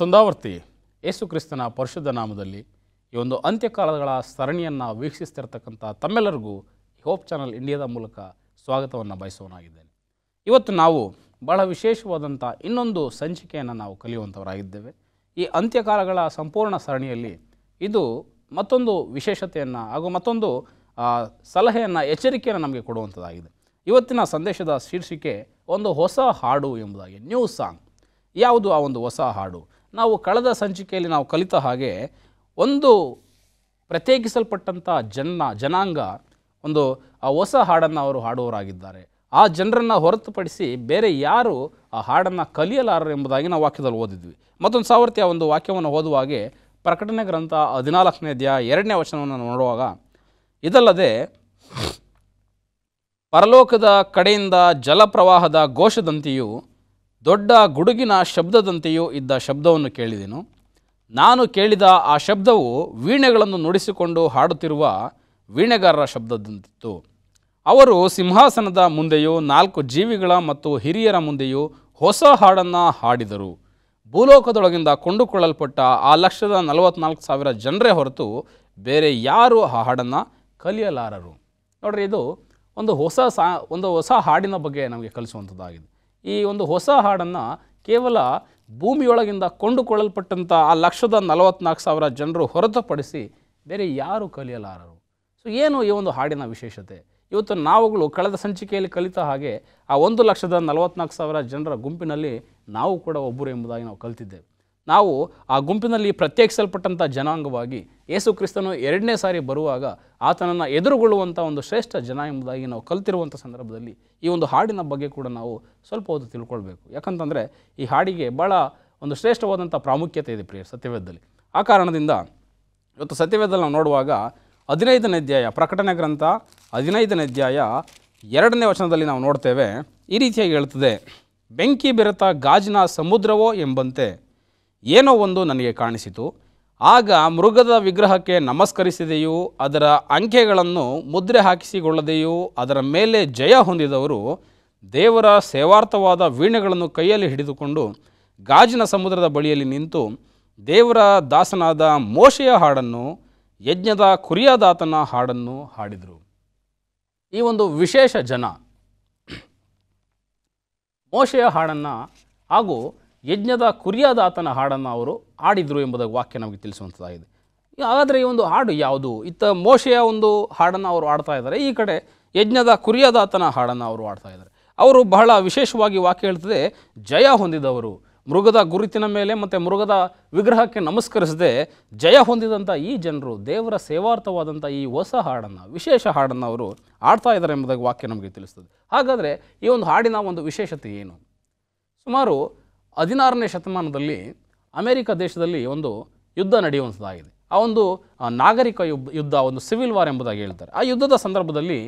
ಮತ್ತೊಂದಾವರ್ತಿ ಯೇಸು ಕ್ರಿಸ್ತನ ಪರಿಶುದ್ಧ ನಾಮದಲ್ಲಿ ಈ ಒಂದು ಅಂತ್ಯಕಾಲಗಳ ಸರಣಿಯನ್ನು ವೀಕ್ಷಿಸ್ತಿರ್ತಕ್ಕಂಥ ತಮ್ಮೆಲ್ಲರಿಗೂ ಹೋಪ್ ಚಾನಲ್ ಇಂಡಿಯಾದ ಮೂಲಕ ಸ್ವಾಗತವನ್ನು ಬಯಸೋನಾಗಿದ್ದೇನೆ. ಇವತ್ತು ನಾವು ಬಹಳ ವಿಶೇಷವಾದಂಥ ಇನ್ನೊಂದು ಸಂಚಿಕೆಯನ್ನು ನಾವು ಕಲಿಯುವಂಥವರಾಗಿದ್ದೇವೆ. ಈ ಅಂತ್ಯಕಾಲಗಳ ಸಂಪೂರ್ಣ ಸರಣಿಯಲ್ಲಿ ಇದು ಮತ್ತೊಂದು ವಿಶೇಷತೆಯನ್ನು ಹಾಗೂ ಮತ್ತೊಂದು ಸಲಹೆಯನ್ನು ಎಚ್ಚರಿಕೆಯನ್ನು ನಮಗೆ ಕೊಡುವಂಥದ್ದಾಗಿದೆ. ಇವತ್ತಿನ ಸಂದೇಶದ ಶೀರ್ಷಿಕೆ ಒಂದು ಹೊಸ ಹಾಡು ಎಂಬುದಾಗಿ, ನ್ಯೂ ಸಾಂಗ್. ಯಾವುದು ಆ ಒಂದು ಹೊಸ ಹಾಡು? ನಾವು ಕಳೆದ ಸಂಚಿಕೆಯಲ್ಲಿ ನಾವು ಕಲಿತ ಹಾಗೆ ಒಂದು ಪ್ರತ್ಯೇಕಿಸಲ್ಪಟ್ಟಂಥ ಜನಾಂಗ ಒಂದು ಆ ಹೊಸ ಹಾಡನ್ನು ಅವರು ಹಾಡುವವರಾಗಿದ್ದಾರೆ. ಆ ಜನರನ್ನು ಹೊರತುಪಡಿಸಿ ಬೇರೆ ಯಾರು ಆ ಹಾಡನ್ನು ಕಲಿಯಲಾರರು ಎಂಬುದಾಗಿ ನಾವು ವಾಕ್ಯದಲ್ಲಿ ಓದಿದ್ವಿ. ಮತ್ತೊಂದು ಸಾವರ್ತಿ ಆ ಒಂದು ವಾಕ್ಯವನ್ನು ಓದುವಾಗೆ ಪ್ರಕಟಣೆ ಗ್ರಂಥ 14ನೇ ಅಧ್ಯಾಯ 2ನೇ ವಚನವನ್ನು ನೋಡುವಾಗ, ಇದಲ್ಲದೆ ಪರಲೋಕದ ಕಡೆಯಿಂದ ಜಲಪ್ರವಾಹದ ಘೋಷದಂತೆಯೂ ದೊಡ್ಡ ಗುಡುಗಿನ ಶಬ್ದದಂತೆಯೂ ಇದ್ದ ಶಬ್ದವನ್ನು ಕೇಳಿದೆನು. ನಾನು ಕೇಳಿದ ಆ ಶಬ್ದವು ವೀಣೆಗಳನ್ನು ನುಡಿಸಿಕೊಂಡು ಹಾಡುತ್ತಿರುವ ವೀಣೆಗಾರರ ಶಬ್ದದಂತಿತ್ತು. ಅವರು ಸಿಂಹಾಸನದ ಮುಂದೆಯೂ 4 ಜೀವಿಗಳ ಮತ್ತು ಹಿರಿಯರ ಮುಂದೆಯೂ ಹೊಸ ಹಾಡನ್ನು ಹಾಡಿದರು. ಭೂಲೋಕದೊಳಗಿಂದ ಕೊಂಡುಕೊಳ್ಳಲ್ಪಟ್ಟ ಆ 1,44,000 ಜನರೇ ಹೊರತು ಬೇರೆ ಯಾರು ಆ ಹಾಡನ್ನು ಕಲಿಯಲಾರರು. ನೋಡ್ರಿ, ಇದು ಒಂದು ಹೊಸ ಹಾಡಿನ ಬಗ್ಗೆ ನಮಗೆ ಕಲಿಸುವಂಥದ್ದಾಗಿದೆ. ಈ ಒಂದು ಹೊಸ ಹಾಡನ್ನು ಕೇವಲ ಭೂಮಿಯೊಳಗಿಂದ ಕೊಂಡುಕೊಳ್ಳಲ್ಪಟ್ಟಂಥ ಆ 1,44,000 ಜನರು ಹೊರತುಪಡಿಸಿ ಬೇರೆ ಯಾರು ಕಲಿಯಲಾರರು. ಸೊ ಏನು ಈ ಒಂದು ಹಾಡಿನ ವಿಶೇಷತೆ? ಇವತ್ತು ನಾವುಗಳು ಕಳೆದ ಸಂಚಿಕೆಯಲ್ಲಿ ಕಲಿತ ಹಾಗೆ ಆ 1,44,000 ಜನರ ಗುಂಪಿನಲ್ಲಿ ನಾವು ಕೂಡ ಒಬ್ಬರು ಎಂಬುದಾಗಿ ನಾವು ಕಲಿತಿದ್ದೇವೆ. ನಾವು ಆ ಗುಂಪಿನಲ್ಲಿ ಪ್ರತ್ಯೇಕಿಸಲ್ಪಟ್ಟಂಥ ಜನಾಂಗವಾಗಿ ಯೇಸು ಕ್ರಿಸ್ತನು 2ನೇ ಸಾರಿ ಬರುವಾಗ ಆತನನ್ನು ಎದುರುಗೊಳ್ಳುವಂಥ ಒಂದು ಶ್ರೇಷ್ಠ ಜನ ಎಂಬುದಾಗಿ ನಾವು ಕಲಿತಿರುವಂಥ ಸಂದರ್ಭದಲ್ಲಿ ಈ ಒಂದು ಹಾಡಿನ ಬಗ್ಗೆ ಕೂಡ ನಾವು ಸ್ವಲ್ಪ ಹೊತ್ತು ತಿಳ್ಕೊಳ್ಬೇಕು. ಯಾಕಂತಂದರೆ ಈ ಹಾಡಿಗೆ ಭಾಳ ಒಂದು ಶ್ರೇಷ್ಠವಾದಂಥ ಪ್ರಾಮುಖ್ಯತೆ ಇದೆ ಪ್ರಿಯ ಸತ್ಯವೇದದಲ್ಲಿ. ಆ ಕಾರಣದಿಂದ ಇವತ್ತು ಸತ್ಯವೇದದಲ್ಲಿ ನಾವು ನೋಡುವಾಗ 15ನೇ ಅಧ್ಯಾಯ, ಪ್ರಕಟಣೆ ಗ್ರಂಥ 15ನೇ ಅಧ್ಯಾಯ 2ನೇ ವಚನದಲ್ಲಿ ನಾವು ನೋಡ್ತೇವೆ. ಈ ರೀತಿಯಾಗಿ ಹೇಳ್ತದೆ, ಬೆಂಕಿ ಬೆರೆತ ಗಾಜಿನ ಸಮುದ್ರವೋ ಎಂಬಂತೆ ಏನೋ ಒಂದು ನನಗೆ ಕಾಣಿಸಿತು. ಆಗ ಮೃಗದ ವಿಗ್ರಹಕ್ಕೆ ನಮಸ್ಕರಿಸಿದೆಯೂ ಅದರ ಅಂಕೆಗಳನ್ನು ಮುದ್ರೆ ಹಾಕಿಸಿಕೊಳ್ಳದೆಯೂ ಅದರ ಮೇಲೆ ಜಯ ಹೊಂದಿದವರು ದೇವರ ಸೇವಾರ್ಥವಾದ ವೀಣೆಗಳನ್ನು ಕೈಯಲ್ಲಿ ಹಿಡಿದುಕೊಂಡು ಗಾಜಿನ ಸಮುದ್ರದ ಬಳಿಯಲ್ಲಿ ನಿಂತು ದೇವರ ದಾಸನಾದ ಮೋಶೆಯ ಹಾಡನ್ನು, ಯಜ್ಞದ ಕುರಿಯಾದಾತನ ಹಾಡನ್ನು ಹಾಡಿದರು. ಈ ಒಂದು ವಿಶೇಷ ಜನ ಮೋಶೆಯ ಹಾಡನ್ನು ಹಾಗೂ ಯಜ್ಞದ ಕುರಿಯಾದಾತನ ಹಾಡನ್ನು ಅವರು ಹಾಡಿದರು ಎಂಬುದಾಗಿ ವಾಕ್ಯ ನಮಗೆ ತಿಳಿಸುವಂಥದ್ದಾಗಿದೆ. ಹಾಗಾದರೆ ಈ ಒಂದು ಹಾಡು ಯಾವುದು? ಇತ್ತ ಮೋಶೆಯ ಒಂದು ಹಾಡನ್ನು ಅವರು ಹಾಡ್ತಾ ಇದ್ದಾರೆ, ಈ ಕಡೆ ಯಜ್ಞದ ಕುರಿಯಾದಾತನ ಹಾಡನ್ನು ಅವರು ಹಾಡ್ತಾ ಇದ್ದಾರೆ. ಅವರು ಬಹಳ ವಿಶೇಷವಾಗಿ ವಾಕ್ಯ ಹೇಳ್ತದೆ, ಜಯ ಹೊಂದಿದವರು, ಮೃಗದ ಗುರುತಿನ ಮೇಲೆ ಮತ್ತು ಮೃಗದ ವಿಗ್ರಹಕ್ಕೆ ನಮಸ್ಕರಿಸದೆ ಜಯ ಹೊಂದಿದಂಥ ಈ ಜನರು ದೇವರ ಸೇವಾರ್ಥವಾದಂಥ ಈ ಹೊಸ ಹಾಡನ್ನು, ವಿಶೇಷ ಹಾಡನ್ನು ಅವರು ಹಾಡ್ತಾ ಇದ್ದಾರೆ ಎಂಬುದಾಗಿ ವಾಕ್ಯ ನಮಗೆ ತಿಳಿಸ್ತದೆ. ಹಾಗಾದರೆ ಈ ಒಂದು ಹಾಡಿನ ಒಂದು ವಿಶೇಷತೆ ಏನು? ಸುಮಾರು 16ನೇ ಶತಮಾನದಲ್ಲಿ ಅಮೆರಿಕ ದೇಶದಲ್ಲಿ ಒಂದು ಯುದ್ಧ ನಡೆಯುವಂಥದ್ದಾಗಿದೆ. ಆ ಒಂದು ನಾಗರಿಕ ಯುದ್ಧ, ಒಂದು ಸಿವಿಲ್ ವಾರ್ ಎಂಬುದಾಗಿ ಹೇಳ್ತಾರೆ. ಆ ಯುದ್ಧದ ಸಂದರ್ಭದಲ್ಲಿ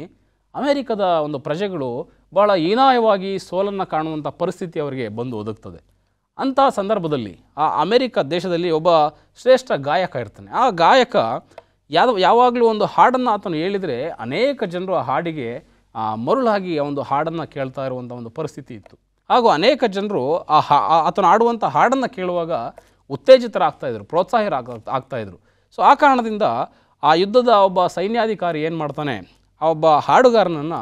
ಅಮೆರಿಕದ ಒಂದು ಪ್ರಜೆಗಳು ಭಾಳ ಹೀನಾಯವಾಗಿ ಸೋಲನ್ನು ಕಾಣುವಂಥ ಪರಿಸ್ಥಿತಿ ಅವರಿಗೆ ಬಂದು ಒದಗ್ತದೆ. ಅಂಥ ಸಂದರ್ಭದಲ್ಲಿ ಆ ಅಮೆರಿಕ ದೇಶದಲ್ಲಿ ಒಬ್ಬ ಶ್ರೇಷ್ಠ ಗಾಯಕ ಇರ್ತಾನೆ. ಆ ಗಾಯಕ ಯಾವಾಗಲೂ ಒಂದು ಹಾಡನ್ನು ಆತನು ಹೇಳಿದರೆ ಅನೇಕ ಜನರು ಆ ಹಾಡಿಗೆ ಮರುಳಾಗಿ ಆ ಒಂದು ಹಾಡನ್ನು ಕೇಳ್ತಾ ಇರುವಂಥ ಒಂದು ಪರಿಸ್ಥಿತಿ ಇತ್ತು. ಹಾಗೂ ಅನೇಕ ಜನರು ಆತನು ಆಡುವಂಥ ಹಾಡನ್ನು ಕೇಳುವಾಗ ಉತ್ತೇಜಿತರಾಗ್ತಾಯಿದ್ರು, ಪ್ರೋತ್ಸಾಹರಾಗ್ತಾಯಿದ್ರು. ಸೊ ಆ ಕಾರಣದಿಂದ ಆ ಯುದ್ಧದ ಒಬ್ಬ ಸೈನ್ಯಾಧಿಕಾರಿ ಏನು ಮಾಡ್ತಾನೆ, ಆ ಒಬ್ಬ ಹಾಡುಗಾರನನ್ನು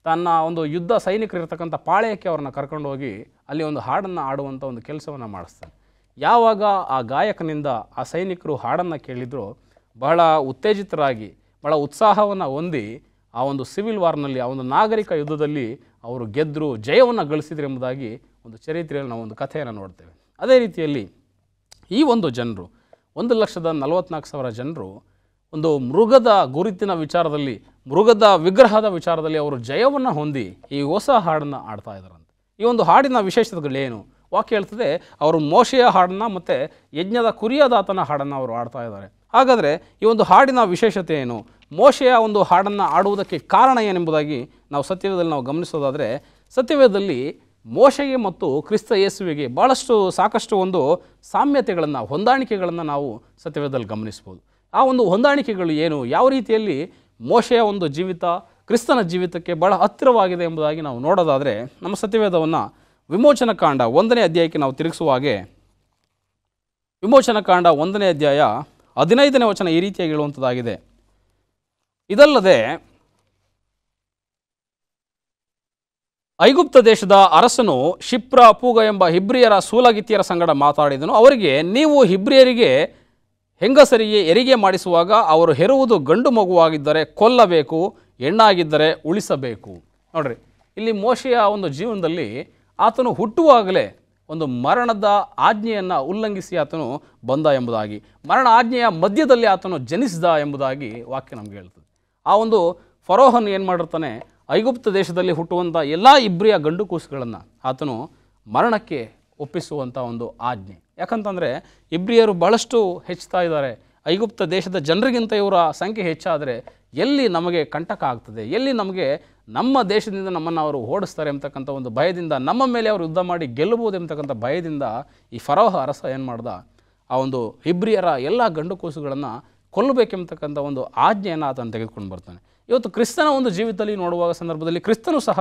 ತನ್ನ ಒಂದು ಯುದ್ಧ ಸೈನಿಕರು ಇರ್ತಕ್ಕಂಥ ಪಾಳೆಯಕ್ಕೆ ಅವ್ರನ್ನ ಕರ್ಕೊಂಡು ಹೋಗಿ ಅಲ್ಲಿ ಒಂದು ಹಾಡನ್ನು ಆಡುವಂಥ ಒಂದು ಕೆಲಸವನ್ನು ಮಾಡಿಸ್ತಾನೆ. ಯಾವಾಗ ಆ ಗಾಯಕನಿಂದ ಆ ಸೈನಿಕರು ಹಾಡನ್ನು ಕೇಳಿದ್ರು, ಬಹಳ ಉತ್ತೇಜಿತರಾಗಿ ಬಹಳ ಉತ್ಸಾಹವನ್ನು ಹೊಂದಿ ಆ ಒಂದು ಸಿವಿಲ್ ವಾರ್ನಲ್ಲಿ, ಆ ಒಂದು ನಾಗರಿಕ ಯುದ್ಧದಲ್ಲಿ ಅವರು ಗೆದ್ದರು, ಜಯವನ್ನು ಗಳಿಸಿದ್ರು ಎಂಬುದಾಗಿ ಒಂದು ಚರಿತ್ರೆಯಲ್ಲಿ ನಾವು ಒಂದು ಕಥೆಯನ್ನು ನೋಡ್ತೇವೆ. ಅದೇ ರೀತಿಯಲ್ಲಿ ಈ ಒಂದು ಜನರು 1,44,000 ಜನರು ಒಂದು ಮೃಗದ ಗುರುತಿನ ವಿಚಾರದಲ್ಲಿ, ಮೃಗದ ವಿಗ್ರಹದ ವಿಚಾರದಲ್ಲಿ ಅವರು ಜಯವನ್ನು ಹೊಂದಿ ಈ ಹೊಸ ಹಾಡನ್ನು ಆಡ್ತಾ ಇದ್ದಾರಂತೆ. ಈ ಒಂದು ಹಾಡಿನ ವಿಶೇಷತೆಗಳೇನು? ವಾಕ್ಯ ಹೇಳ್ತದೆ, ಅವರು ಮೋಶೆಯ ಹಾಡನ್ನು ಮತ್ತು ಯಜ್ಞದ ಕುರಿಯಾದಾತನ ಹಾಡನ್ನು ಅವರು ಆಡ್ತಾ ಇದ್ದಾರೆ. ಹಾಗಾದರೆ ಈ ಒಂದು ಹಾಡಿನ ವಿಶೇಷತೆ ಏನು? ಮೋಶೆಯ ಒಂದು ಹಾಡನ್ನು ಆಡುವುದಕ್ಕೆ ಕಾರಣ ಏನೆಂಬುದಾಗಿ ನಾವು ಸತ್ಯವೇದದಲ್ಲಿ ನಾವು ಗಮನಿಸೋದಾದರೆ, ಸತ್ಯವೇದದಲ್ಲಿ ಮೋಶೆಗೆ ಮತ್ತು ಕ್ರಿಸ್ತ ಯೇಸುವಿಗೆ ಸಾಕಷ್ಟು ಒಂದು ಸಾಮ್ಯತೆಗಳನ್ನು, ಹೊಂದಾಣಿಕೆಗಳನ್ನು ನಾವು ಸತ್ಯವೇದದಲ್ಲಿ ಗಮನಿಸ್ಬೋದು. ಆ ಒಂದು ಹೊಂದಾಣಿಕೆಗಳು ಏನು, ಯಾವ ರೀತಿಯಲ್ಲಿ ಮೋಶೆಯ ಒಂದು ಜೀವಿತ ಕ್ರಿಸ್ತನ ಜೀವಿತಕ್ಕೆ ಬಹಳ ಹತ್ತಿರವಾಗಿದೆ ಎಂಬುದಾಗಿ ನಾವು ನೋಡೋದಾದರೆ, ನಮ್ಮ ಸತ್ಯವೇದವನ್ನು ವಿಮೋಚನ ಕಾಂಡ 1ನೇ ಅಧ್ಯಾಯಕ್ಕೆ ನಾವು ತಿರುಗಿಸುವ ಹಾಗೆ ವಿಮೋಚನಕಾಂಡ 1ನೇ ಅಧ್ಯಾಯ 15ನೇ ವಚನ ಈ ರೀತಿಯಾಗಿ ಹೇಳುವಂಥದ್ದಾಗಿದೆ. ಇದಲ್ಲದೆ ಐಗುಪ್ತ ದೇಶದ ಅರಸನು ಶಿಪ್ರ ಪೂಗ ಎಂಬ ಹಿಬ್ರಿಯರ ಸೂಲಗಿತ್ತಿಯರ ಸಂಗಡ ಮಾತಾಡಿದನು. ಅವರಿಗೆ, ನೀವು ಹಿಬ್ರಿಯರಿಗೆ ಹೆಂಗಸರಿಗೆ ಹೆರಿಗೆ ಮಾಡಿಸುವಾಗ ಅವರು ಹೆರುವುದು ಗಂಡು ಮಗುವಾಗಿದ್ದರೆ ಕೊಲ್ಲಬೇಕು, ಹೆಣ್ಣಾಗಿದ್ದರೆ ಉಳಿಸಬೇಕು. ನೋಡ್ರಿ, ಇಲ್ಲಿ ಮೋಶೆಯ ಒಂದು ಜೀವನದಲ್ಲಿ ಆತನು ಹುಟ್ಟುವಾಗಲೇ ಒಂದು ಮರಣದ ಆಜ್ಞೆಯನ್ನು ಉಲ್ಲಂಘಿಸಿ ಆತನು ಬಂದ ಎಂಬುದಾಗಿ, ಮರಣ ಆಜ್ಞೆಯ ಮಧ್ಯದಲ್ಲಿ ಆತನು ಜನಿಸಿದ ಎಂಬುದಾಗಿ ವಾಕ್ಯ ನಮಗೆ ಹೇಳ್ತದೆ. ಆ ಒಂದು ಫರೋಹನ್ ಏನು ಮಾಡಿರ್ತಾನೆ, ಐಗುಪ್ತ ದೇಶದಲ್ಲಿ ಹುಟ್ಟುವಂಥ ಎಲ್ಲ ಇಬ್ರಿಯ ಗಂಡು ಕೂಸುಗಳನ್ನು ಆತನು ಮರಣಕ್ಕೆ ಒಪ್ಪಿಸುವಂಥ ಒಂದು ಆಜ್ಞೆ. ಯಾಕಂತಂದರೆ ಇಬ್ರಿಯರು ಭಾಳಷ್ಟು ಹೆಚ್ಚುತ್ತಾ ಇದ್ದಾರೆ. ಐಗುಪ್ತ ದೇಶದ ಜನರಿಗಿಂತ ಇವರ ಸಂಖ್ಯೆ ಹೆಚ್ಚಾದರೆ ಎಲ್ಲಿ ನಮಗೆ ಕಂಟಕ ಆಗ್ತದೆ, ಎಲ್ಲಿ ನಮಗೆ ನಮ್ಮ ದೇಶದಿಂದ ನಮ್ಮನ್ನು ಅವರು ಓಡಿಸ್ತಾರೆ ಎಂಬತಕ್ಕಂಥ ಒಂದು ಭಯದಿಂದ, ನಮ್ಮ ಮೇಲೆ ಅವರು ಯುದ್ಧ ಮಾಡಿ ಗೆಲ್ಲಬಹುದು ಎಂಬತಕ್ಕಂಥ ಭಯದಿಂದ ಈ ಫರೋಹ ಅರಸ ಏನು ಮಾಡ್ದ, ಆ ಒಂದು ಇಬ್ರಿಯರ ಎಲ್ಲ ಗಂಡು ಕೂಸುಗಳನ್ನು ಕೊಲ್ಲಬೇಕೆಂಬತಕ್ಕಂಥ ಒಂದು ಆಜ್ಞೆಯನ್ನು ಆತನು ತೆಗೆದುಕೊಂಡು ಬರ್ತಾನೆ. ಇವತ್ತು ಕ್ರಿಸ್ತನ ಒಂದು ಜೀವಿತದಲ್ಲಿ ನೋಡುವಾಗ ಸಂದರ್ಭದಲ್ಲಿ ಕ್ರಿಸ್ತನು ಸಹ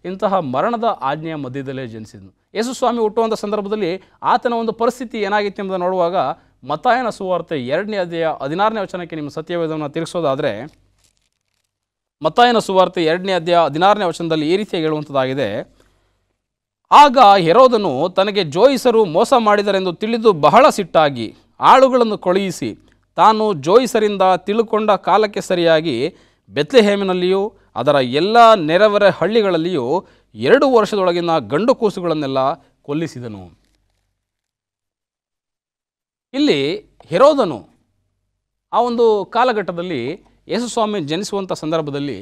ಇಂತಹ ಮರಣದ ಆಜ್ಞೆಯ ಮಧ್ಯದಲ್ಲೇ ಜನಿಸಿದನು. ಯೇಸು ಸ್ವಾಮಿ ಹುಟ್ಟುವಂಥ ಸಂದರ್ಭದಲ್ಲಿ ಆತನ ಒಂದು ಪರಿಸ್ಥಿತಿ ಏನಾಗಿತ್ತು ಎಂಬುದನ್ನು ನೋಡುವಾಗ ಮತ್ತಾಯನ ಸುವಾರ್ತೆ 2ನೇ ಅಧ್ಯಾಯ 16ನೇ ವಚನಕ್ಕೆ ನಿಮ್ಮ ಸತ್ಯವೇದವನ್ನು ತಿರುಗಿಸೋದಾದರೆ, ಮತ್ತಾಯನ ಸುವಾರ್ತೆ 2ನೇ ಅಧ್ಯಾಯ 16ನೇ ವಚನದಲ್ಲಿ ಈ ರೀತಿಯಾಗಿ ಹೇಳುವಂಥದ್ದಾಗಿದೆ. ಆಗ ಹೆರೋದನು ತನಗೆ ಜೋಯಿಸರು ಮೋಸ ಮಾಡಿದರೆಂದು ತಿಳಿದು ಬಹಳ ಸಿಟ್ಟಾಗಿ ಆಳುಗಳನ್ನು ಕಳುಹಿಸಿ ತಾನು ಜೋಯಿಸರಿಂದ ತಿಳುಕೊಂಡ ಕಾಲಕ್ಕೆ ಸರಿಯಾಗಿ ಬೆತ್ಲೆಹೇಮಿನಲ್ಲಿಯೂ ಅದರ ಎಲ್ಲ ನೆರೆಹೊರೆ ಹಳ್ಳಿಗಳಲ್ಲಿಯೂ 2 ವರ್ಷದೊಳಗಿನ ಗಂಡು ಕೂಸುಗಳನ್ನೆಲ್ಲ ಕೊಲ್ಲಿಸಿದನು. ಇಲ್ಲಿ ಹೆರೋದನು ಆ ಒಂದು ಕಾಲಘಟ್ಟದಲ್ಲಿ ಯೇಸುಸ್ವಾಮಿ ಜನಿಸುವಂಥ ಸಂದರ್ಭದಲ್ಲಿ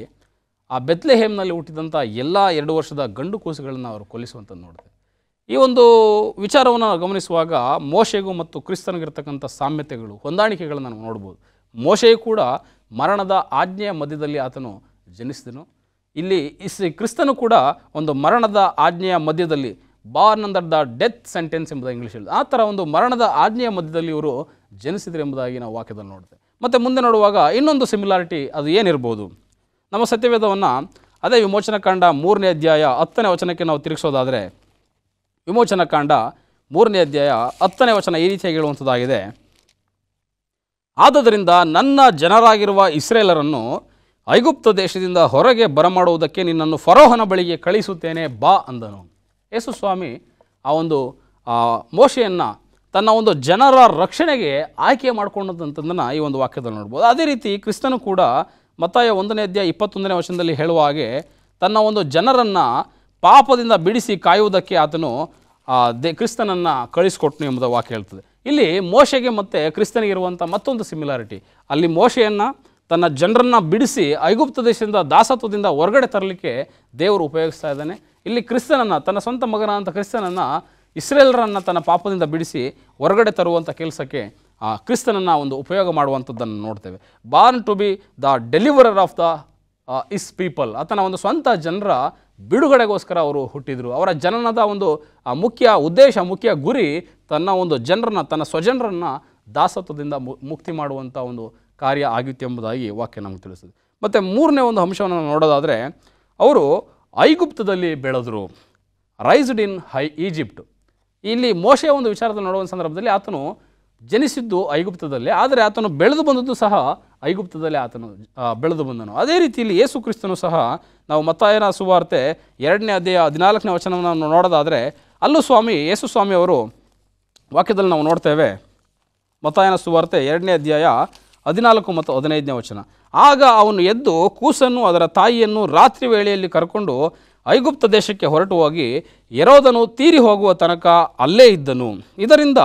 ಆ ಬೆತ್ಲೆಹೇಮ್ನಲ್ಲಿ ಹುಟ್ಟಿದಂಥ ಎಲ್ಲ 2 ವರ್ಷದ ಗಂಡು ಕೂಸುಗಳನ್ನು ಅವರು ಕೊಲ್ಲಿಸುವಂಥದ್ದು ನೋಡ್ತೇವೆ. ಈ ಒಂದು ವಿಚಾರವನ್ನು ಗಮನಿಸುವಾಗ ಮೋಶೆಗೂ ಮತ್ತು ಕ್ರಿಸ್ತನಿಗಿರ್ತಕ್ಕಂಥ ಸಾಮ್ಯತೆಗಳು, ಹೊಂದಾಣಿಕೆಗಳನ್ನು ನಾವು ನೋಡ್ಬೋದು. ಮೋಶೆಯು ಕೂಡ ಮರಣದ ಆಜ್ಞೆಯ ಮಧ್ಯದಲ್ಲಿ ಆತನು ಜನಿಸಿದನು. ಇಲ್ಲಿ ಕ್ರಿಸ್ತನು ಕೂಡ ಒಂದು ಮರಣದ ಆಜ್ಞೆಯ ಮಧ್ಯದಲ್ಲಿ, Born under the death sentence ಎಂಬುದು ಇಂಗ್ಲೀಷಲ್ಲಿ, ಆ ಥರ ಒಂದು ಮರಣದ ಆಜ್ಞೆಯ ಮಧ್ಯದಲ್ಲಿ ಇವರು ಜನಿಸಿದ್ರು ಎಂಬುದಾಗಿ ನಾವು ವಾಕ್ಯದಲ್ಲಿ ನೋಡ್ತೇವೆ. ಮತ್ತು ಮುಂದೆ ನೋಡುವಾಗ ಇನ್ನೊಂದು ಸಿಮಿಲಾರಿಟಿ ಅದು ಏನಿರ್ಬೋದು, ನಮ್ಮ ಸತ್ಯವೇದವನ್ನು ಅದೇ ವಿಮೋಚನಕಾಂಡ 3ನೇ ಅಧ್ಯಾಯ 10ನೇ ವಚನಕ್ಕೆ ನಾವು ತಿರುಗಿಸೋದಾದರೆ, ವಿಮೋಚನಕಾಂಡ 3ನೇ ಅಧ್ಯಾಯ 10ನೇ ವಚನ ಈ ರೀತಿಯಾಗಿ ಹೇಳುವಂಥದ್ದಾಗಿದೆ. ಆದುದರಿಂದ ನನ್ನ ಜನರಾಗಿರುವ ಇಸ್ರೇಲರನ್ನು ಐಗುಪ್ತ ದೇಶದಿಂದ ಹೊರಗೆ ಬರಮಾಡುವುದಕ್ಕೆ ನಿನ್ನನ್ನು ಫರೋಹನ ಬಳಿಗೆ ಕಳಿಸುತ್ತೇನೆ ಬಾ ಅಂದನು. ಯೇಸು ಸ್ವಾಮಿ ಆ ಒಂದು ಮೋಶೆಯನ್ನು ತನ್ನ ಒಂದು ಜನರ ರಕ್ಷಣೆಗೆ ಆಯ್ಕೆ ಮಾಡಿಕೊಂಡಂಥದ್ದನ್ನು ಈ ಒಂದು ವಾಕ್ಯದಲ್ಲಿ ನೋಡ್ಬೋದು. ಅದೇ ರೀತಿ ಕ್ರಿಸ್ತನು ಕೂಡ ಮತ್ತಾಯ 1ನೇ ಅಧ್ಯಾಯ 21ನೇ ವಚನದಲ್ಲಿ ಹೇಳುವ ಹಾಗೆ ತನ್ನ ಒಂದು ಜನರನ್ನು ಪಾಪದಿಂದ ಬಿಡಿಸಿ ಕಾಯುವುದಕ್ಕೆ ಆತನು ಕ್ರಿಸ್ತನನ್ನು ಕಳಿಸಿಕೊಟ್ಟನು ಎಂಬುದು ವಾಕ್ಯ ಹೇಳ್ತದೆ. ಇಲ್ಲಿ ಮೋಶೆಗೆ ಮತ್ತು ಕ್ರಿಸ್ತನಿಗಿರುವಂಥ ಮತ್ತೊಂದು ಸಿಮಿಲಾರಿಟಿ, ಅಲ್ಲಿ ಮೋಶೆಯನ್ನು ತನ್ನ ಜನರನ್ನು ಬಿಡಿಸಿ ಐಗುಪ್ತ ದೇಶದಿಂದ ದಾಸತ್ವದಿಂದ ಹೊರಗಡೆ ತರಲಿಕ್ಕೆ ದೇವರು ಉಪಯೋಗಿಸ್ತಾ ಇದ್ದಾನೆ. ಇಲ್ಲಿ ಕ್ರಿಸ್ತನನ್ನು, ತನ್ನ ಸ್ವಂತ ಮಗನಾದಂಥ ಕ್ರಿಸ್ತನನ್ನು, ಇಸ್ರೇಲರನ್ನು ತನ್ನ ಪಾಪದಿಂದ ಬಿಡಿಸಿ ಹೊರಗಡೆ ತರುವಂಥ ಕೆಲಸಕ್ಕೆ ಕ್ರಿಸ್ತನನ್ನು ಒಂದು ಉಪಯೋಗ ಮಾಡುವಂಥದ್ದನ್ನು ನೋಡ್ತೇವೆ. Born to be the deliverer of the his people, ಆತನ ಒಂದು ಸ್ವಂತ ಜನರ ಬಿಡುಗಡೆಗೋಸ್ಕರ ಅವರು ಹುಟ್ಟಿದರು. ಅವರ ಜನನದ ಒಂದು ಮುಖ್ಯ ಉದ್ದೇಶ, ಮುಖ್ಯ ಗುರಿ ತನ್ನ ಒಂದು ಜನರನ್ನು, ತನ್ನ ಸ್ವಜನರನ್ನು ದಾಸತ್ವದಿಂದ ಮುಕ್ತಿ ಮಾಡುವಂಥ ಒಂದು ಕಾರ್ಯ ಆಗಿತ್ತು ಎಂಬುದಾಗಿ ವಾಕ್ಯ ನಮಗೆ ತಿಳಿಸ್ತದೆ. ಮತ್ತು 3ನೇ ಒಂದು ಅಂಶವನ್ನು ನೋಡೋದಾದರೆ, ಅವರು ಐಗುಪ್ತದಲ್ಲಿ ಬೆಳೆದರು, ರೈಸ್ಡ್ ಇನ್ ಈಜಿಪ್ಟ್. ಇಲ್ಲಿ ಮೋಶೆಯ ಒಂದು ವಿಚಾರದಲ್ಲಿ ನೋಡುವ ಸಂದರ್ಭದಲ್ಲಿ ಆತನು ಜನಿಸಿದ್ದು ಐಗುಪ್ತದಲ್ಲಿ, ಆದರೆ ಆತನು ಬೆಳೆದು ಬಂದದ್ದು ಸಹ ಐಗುಪ್ತದಲ್ಲಿ ಆತನು ಬೆಳೆದು ಬಂದನು. ಅದೇ ರೀತಿಯಲ್ಲಿ ಯೇಸು ಕ್ರಿಸ್ತನು ಸಹ, ನಾವು ಮತ್ತಾಯನ ಸುವಾರ್ತೆ 2ನೇ ಅಧ್ಯಾಯ 14ನೇ ವಚನವನ್ನು ನಾವು ನೋಡೋದಾದರೆ, ಅಲ್ಲೂ ಯೇಸು ಸ್ವಾಮಿ ಅವರು ವಾಕ್ಯದಲ್ಲಿ ನಾವು ನೋಡ್ತೇವೆ. ಮತ್ತಾಯನ ಸುವಾರ್ತೆ 2ನೇ ಅಧ್ಯಾಯ 14 ಮತ್ತು 15ನೇ ವಚನ. ಆಗ ಅವನು ಎದ್ದು ಕೂಸನ್ನು ಅದರ ತಾಯಿಯನ್ನು ರಾತ್ರಿ ವೇಳೆಯಲ್ಲಿ ಕರ್ಕೊಂಡು ಐಗುಪ್ತ ದೇಶಕ್ಕೆ ಹೊರಟು ಹೋಗಿ ಹೆರೋದನು ತೀರಿ ಹೋಗುವ ತನಕ ಅಲ್ಲೇ ಇದ್ದನು. ಇದರಿಂದ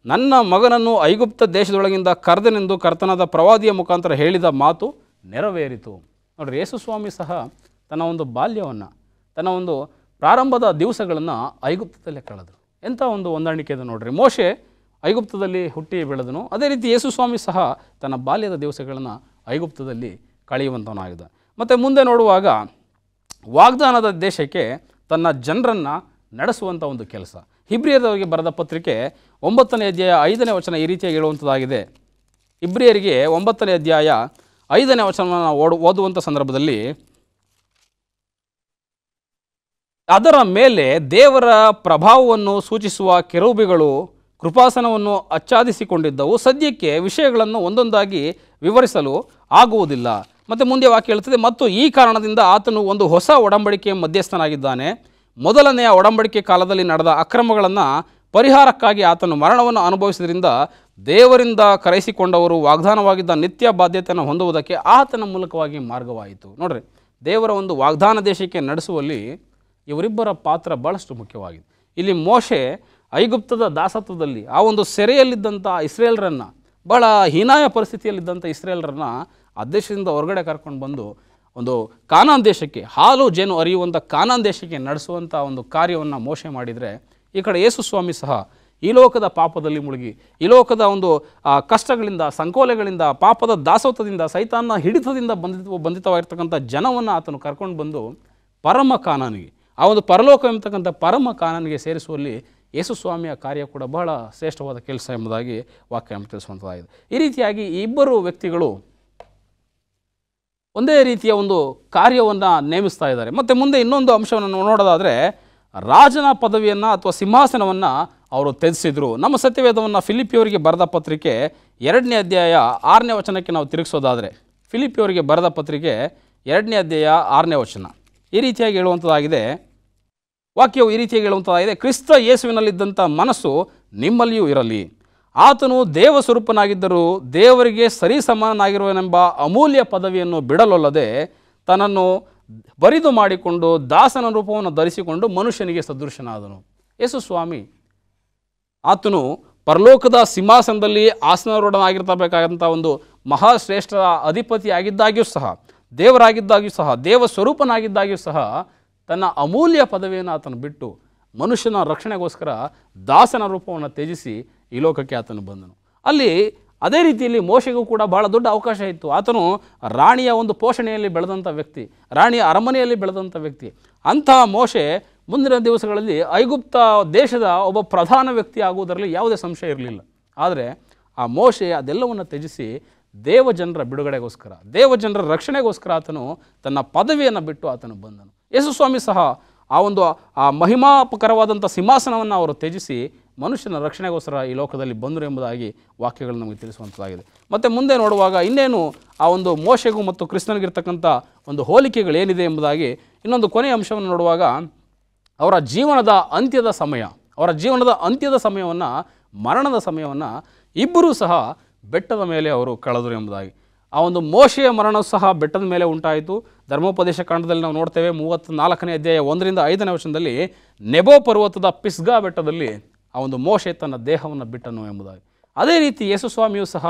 ನನ್ನ ಮಗನನ್ನು ಐಗುಪ್ತ ದೇಶದೊಳಗಿಂದ ಕರೆದನೆಂದು ಕರ್ತನಾದ ಪ್ರವಾದಿಯ ಮುಖಾಂತರ ಹೇಳಿದ ಮಾತು ನೆರವೇರಿತು. ನೋಡ್ರಿ, ಯೇಸು ಸ್ವಾಮಿ ಸಹ ತನ್ನ ಒಂದು ಬಾಲ್ಯವನ್ನು, ತನ್ನ ಒಂದು ಪ್ರಾರಂಭದ ದಿವಸಗಳನ್ನು ಐಗುಪ್ತದಲ್ಲೇ ಕಳೆದರು. ಎಂಥ ಒಂದು ಹೊಂದಾಣಿಕೆ ಇದೆ ನೋಡ್ರಿ. ಮೋಶೆ ಐಗುಪ್ತದಲ್ಲಿ ಹುಟ್ಟಿ ಬೆಳೆದನು, ಅದೇ ರೀತಿ ಯೇಸು ಸ್ವಾಮಿ ಸಹ ತನ್ನ ಬಾಲ್ಯದ ದಿವಸಗಳನ್ನು ಐಗುಪ್ತದಲ್ಲಿ ಕಳೆಯುವಂಥವನಾಗಿದ್ದ. ಮತ್ತು ಮುಂದೆ ನೋಡುವಾಗ ವಾಗ್ದಾನದ ದೇಶಕ್ಕೆ ತನ್ನ ಜನರನ್ನು ನಡೆಸುವಂಥ ಒಂದು ಕೆಲಸ. ಹಿಬ್ರಿಯರಿಗೆ ಬರೆದ ಪತ್ರಿಕೆ 9ನೇ ಅಧ್ಯಾಯ 5ನೇ ವಚನ ಈ ರೀತಿಯಾಗಿ ಹೇಳುವಂಥದ್ದಾಗಿದೆ. ಇಬ್ರಿಯರಿಗೆ 9ನೇ ಅಧ್ಯಾಯ 5ನೇ ವಚನವನ್ನು ಓದುವಂಥ ಸಂದರ್ಭದಲ್ಲಿ, ಅದರ ಮೇಲೆ ದೇವರ ಪ್ರಭಾವವನ್ನು ಸೂಚಿಸುವ ಕೆರೂಬಿಗಳು ಕೃಪಾಸನವನ್ನು ಆಚ್ಛಾದಿಸಿಕೊಂಡಿದ್ದವು. ಸದ್ಯಕ್ಕೆ ವಿಷಯಗಳನ್ನು ಒಂದೊಂದಾಗಿ ವಿವರಿಸಲು ಆಗುವುದಿಲ್ಲ. ಮತ್ತು ಮುಂದೆ ವಾಕ್ಯ ಹೇಳುತ್ತದೆ, ಮತ್ತು ಈ ಕಾರಣದಿಂದ ಆತನು ಒಂದು ಹೊಸ ಒಡಂಬಡಿಕೆಯ ಮಧ್ಯಸ್ಥನಾಗಿದ್ದಾನೆ. ಮೊದಲನೆಯ ಒಡಂಬಡಿಕೆ ಕಾಲದಲ್ಲಿ ನಡೆದ ಅಕ್ರಮಗಳನ್ನು ಪರಿಹಾರಕ್ಕಾಗಿ ಆತನು ಮರಣವನ್ನು ಅನುಭವಿಸಿದ್ರಿಂದ ದೇವರಿಂದ ಕರೆಸಿಕೊಂಡವರು ವಾಗ್ದಾನವಾಗಿದ್ದ ನಿತ್ಯ ಬಾಧ್ಯತೆಯನ್ನು ಹೊಂದುವುದಕ್ಕೆ ಆತನ ಮೂಲಕವಾಗಿ ಮಾರ್ಗವಾಯಿತು. ನೋಡ್ರಿ, ದೇವರ ಒಂದು ವಾಗ್ದಾನ ದೇಶಕ್ಕೆ ನಡೆಸುವಲ್ಲಿ ಇವರಿಬ್ಬರ ಪಾತ್ರ ಭಾಳಷ್ಟು ಮುಖ್ಯವಾಗಿದೆ. ಇಲ್ಲಿ ಮೋಶೆ ಐಗುಪ್ತದ ದಾಸತ್ವದಲ್ಲಿ ಆ ಒಂದು ಸೆರೆಯಲ್ಲಿದ್ದಂಥ ಇಸ್ರೇಲರನ್ನು, ಭಾಳ ಹೀನಾಯ ಪರಿಸ್ಥಿತಿಯಲ್ಲಿದ್ದಂಥ ಇಸ್ರೇಲರನ್ನು ಆ ದೇಶದಿಂದ ಹೊರಗಡೆ ಕರ್ಕೊಂಡು ಬಂದು ಒಂದು ಕಾನಾನ್ ದೇಶಕ್ಕೆ, ಹಾಲು ಜೇನು ಹರಿಯುವಂಥ ಕಾನಾನ್ ದೇಶಕ್ಕೆ ನಡೆಸುವಂಥ ಒಂದು ಕಾರ್ಯವನ್ನು ಮೋಶೆ ಮಾಡಿದರೆ, ಈ ಕಡೆ ಯೇಸು ಸ್ವಾಮಿ ಸಹ ಈ ಲೋಕದ ಪಾಪದಲ್ಲಿ ಮುಳುಗಿ, ಈ ಲೋಕದ ಒಂದು ಕಷ್ಟಗಳಿಂದ, ಸಂಕೋಲೆಗಳಿಂದ, ಪಾಪದ ದಾಸತ್ವದಿಂದ, ಸೈತಾನ ಹಿಡಿತದಿಂದ ಬಂಧಿತವಾಗಿರ್ತಕ್ಕಂಥ ಜನವನ್ನು ಆತನು ಕರ್ಕೊಂಡು ಬಂದು ಪರಮ ಕಾನಾನಿಗೆ, ಆ ಒಂದು ಪರಲೋಕ ಎಂಬತಕ್ಕಂಥ ಪರಮ ಕಾನಾನಿಗೆ ಸೇರಿಸುವಲ್ಲಿ ಯೇಸು ಸ್ವಾಮಿಯ ಕಾರ್ಯ ಕೂಡ ಬಹಳ ಶ್ರೇಷ್ಠವಾದ ಕೆಲಸ ಎಂಬುದಾಗಿ ವಾಕ್ಯ ನಮಗೆ ತಿಳಿಸುವಂಥದ್ದಾಗಿದೆ. ಈ ರೀತಿಯಾಗಿ ಈ ಇಬ್ಬರು ವ್ಯಕ್ತಿಗಳು ಒಂದೇ ರೀತಿಯ ಒಂದು ಕಾರ್ಯವನ್ನು ನೇಮಿಸ್ತಾ ಇದ್ದಾರೆ. ಮತ್ತು ಮುಂದೆ ಇನ್ನೊಂದು ಅಂಶವನ್ನು ನೋಡೋದಾದರೆ, ರಾಜನ ಪದವಿಯನ್ನು ಅಥವಾ ಸಿಂಹಾಸನವನ್ನು ಅವರು ತ್ಯಜಿಸಿದರು. ನಮ್ಮ ಸತ್ಯವೇದವನ್ನು ಫಿಲಿಪಿಯವರಿಗೆ ಬರೆದ ಪತ್ರಿಕೆ 2ನೇ ಅಧ್ಯಾಯ 6ನೇ ವಚನಕ್ಕೆ ನಾವು ತಿರುಗಿಸೋದಾದರೆ, ಫಿಲಿಪಿಯವರಿಗೆ ಬರೆದ ಪತ್ರಿಕೆ 2ನೇ ಅಧ್ಯಾಯ 6ನೇ ವಚನ ಈ ರೀತಿಯಾಗಿ ಹೇಳುವಂಥದ್ದಾಗಿದೆ. ವಾಕ್ಯವು ಈ ರೀತಿಯಾಗಿ ಹೇಳುವಂಥದ್ದಾಗಿದೆ, ಕ್ರಿಸ್ತ ಯೇಸುವಿನಲ್ಲಿದ್ದಂಥ ಮನಸ್ಸು ನಿಮ್ಮಲ್ಲಿಯೂ ಇರಲಿ. ಆತನು ದೇವ ಸ್ವರೂಪನಾಗಿದ್ದರೂ ದೇವರಿಗೆ ಸರಿ ಸಮಾನನಾಗಿರುವನೆಂಬ ಅಮೂಲ್ಯ ಪದವಿಯನ್ನು ಬಿಡಲೊಲ್ಲದೆ ತನ್ನನ್ನು ಬರಿದು ಮಾಡಿಕೊಂಡು ದಾಸನ ರೂಪವನ್ನು ಧರಿಸಿಕೊಂಡು ಮನುಷ್ಯನಿಗೆ ಸದೃಶನಾದನು. ಯೇಸು ಸ್ವಾಮಿ ಆತನು ಪರಲೋಕದ ಸಿಂಹಾಸನದಲ್ಲಿ ಆಸನರೂಢನಾಗಿರ್ತಬೇಕಾದಂಥ ಒಂದು ಮಹಾಶ್ರೇಷ್ಠ ಅಧಿಪತಿ ಆಗಿದ್ದಾಗ್ಯೂ ಸಹ, ದೇವರಾಗಿದ್ದಾಗ್ಯೂ ಸಹ, ದೇವ ಸ್ವರೂಪನಾಗಿದ್ದಾಗ್ಯೂ ಸಹ ತನ್ನ ಅಮೂಲ್ಯ ಪದವಿಯನ್ನು ಆತನು ಬಿಟ್ಟು ಮನುಷ್ಯನ ರಕ್ಷಣೆಗೋಸ್ಕರ ದಾಸನ ರೂಪವನ್ನು ತ್ಯಜಿಸಿ ಈ ಲೋಕಕ್ಕೆ ಆತನು ಬಂದನು. ಅಲ್ಲಿ ಅದೇ ರೀತಿಯಲ್ಲಿ ಮೋಶೆಗೂ ಕೂಡ ಬಹಳ ದೊಡ್ಡ ಅವಕಾಶ ಇತ್ತು. ಆತನು ರಾಣಿಯ ಒಂದು ಪೋಷಣೆಯಲ್ಲಿ ಬೆಳೆದಂಥ ವ್ಯಕ್ತಿ, ರಾಣಿಯ ಅರಮನೆಯಲ್ಲಿ ಬೆಳೆದಂಥ ವ್ಯಕ್ತಿ. ಅಂತಹ ಮೋಶೆ ಮುಂದಿನ ದಿವಸಗಳಲ್ಲಿ ಐಗುಪ್ತ ದೇಶದ ಒಬ್ಬ ಪ್ರಧಾನ ವ್ಯಕ್ತಿ ಆಗುವುದರಲ್ಲಿ ಯಾವುದೇ ಸಂಶಯ ಇರಲಿಲ್ಲ. ಆದರೆ ಆ ಮೋಶೆ ಅದೆಲ್ಲವನ್ನು ತ್ಯಜಿಸಿ ದೇವಜನರ ಬಿಡುಗಡೆಗೋಸ್ಕರ, ದೇವಜನರ ರಕ್ಷಣೆಗೋಸ್ಕರ ಆತನು ತನ್ನ ಪದವಿಯನ್ನು ಬಿಟ್ಟು ಆತನು ಬಂದನು. ಯೇಸು ಸ್ವಾಮಿ ಸಹ ಆ ಒಂದು ಮಹಿಮಾಪಕರವಾದಂಥ ಸಿಂಹಾಸನವನ್ನು ಅವರು ತ್ಯಜಿಸಿ ಮನುಷ್ಯನ ರಕ್ಷಣೆಗೋಸ್ಕರ ಈ ಲೋಕದಲ್ಲಿ ಬಂದರು ಎಂಬುದಾಗಿ ವಾಕ್ಯಗಳು ನಮಗೆ ತಿಳಿಸುವಂಥದ್ದಾಗಿದೆ. ಮತ್ತು ಮುಂದೆ ನೋಡುವಾಗ ಇನ್ನೇನು ಆ ಒಂದು ಮೋಶೆಗೂ ಮತ್ತು ಕೃಷ್ಣನಿಗಿರ್ತಕ್ಕಂಥ ಒಂದು ಹೋಲಿಕೆಗಳೇನಿದೆ ಎಂಬುದಾಗಿ ಇನ್ನೊಂದು ಕೊನೆಯ ಅಂಶವನ್ನು ನೋಡುವಾಗ, ಅವರ ಜೀವನದ ಅಂತ್ಯದ ಸಮಯವನ್ನು, ಮರಣದ ಸಮಯವನ್ನು ಇಬ್ಬರೂ ಸಹ ಬೆಟ್ಟದ ಮೇಲೆ ಅವರು ಕಳೆದರು ಎಂಬುದಾಗಿ. ಆ ಒಂದು ಮೋಶೆಯ ಮರಣ ಸಹ ಬೆಟ್ಟದ ಮೇಲೆ ಉಂಟಾಯಿತು. ಧರ್ಮೋಪದೇಶ ಕಾಂಡದಲ್ಲಿ ನಾವು ನೋಡ್ತೇವೆ 34ನೇ ಅಧ್ಯಾಯ 1ರಿಂದ 5ನೇ ವಚನದಲ್ಲಿ, ನೆಬೋ ಪರ್ವತದ ಪಿಸ್ಗಾ ಬೆಟ್ಟದಲ್ಲಿ ಆ ಒಂದು ಮೋಶೆ ತನ್ನ ದೇಹವನ್ನು ಬಿಟ್ಟನು ಎಂಬುದಾಗಿ. ಅದೇ ರೀತಿ ಯೇಸು ಸ್ವಾಮಿಯೂ ಸಹ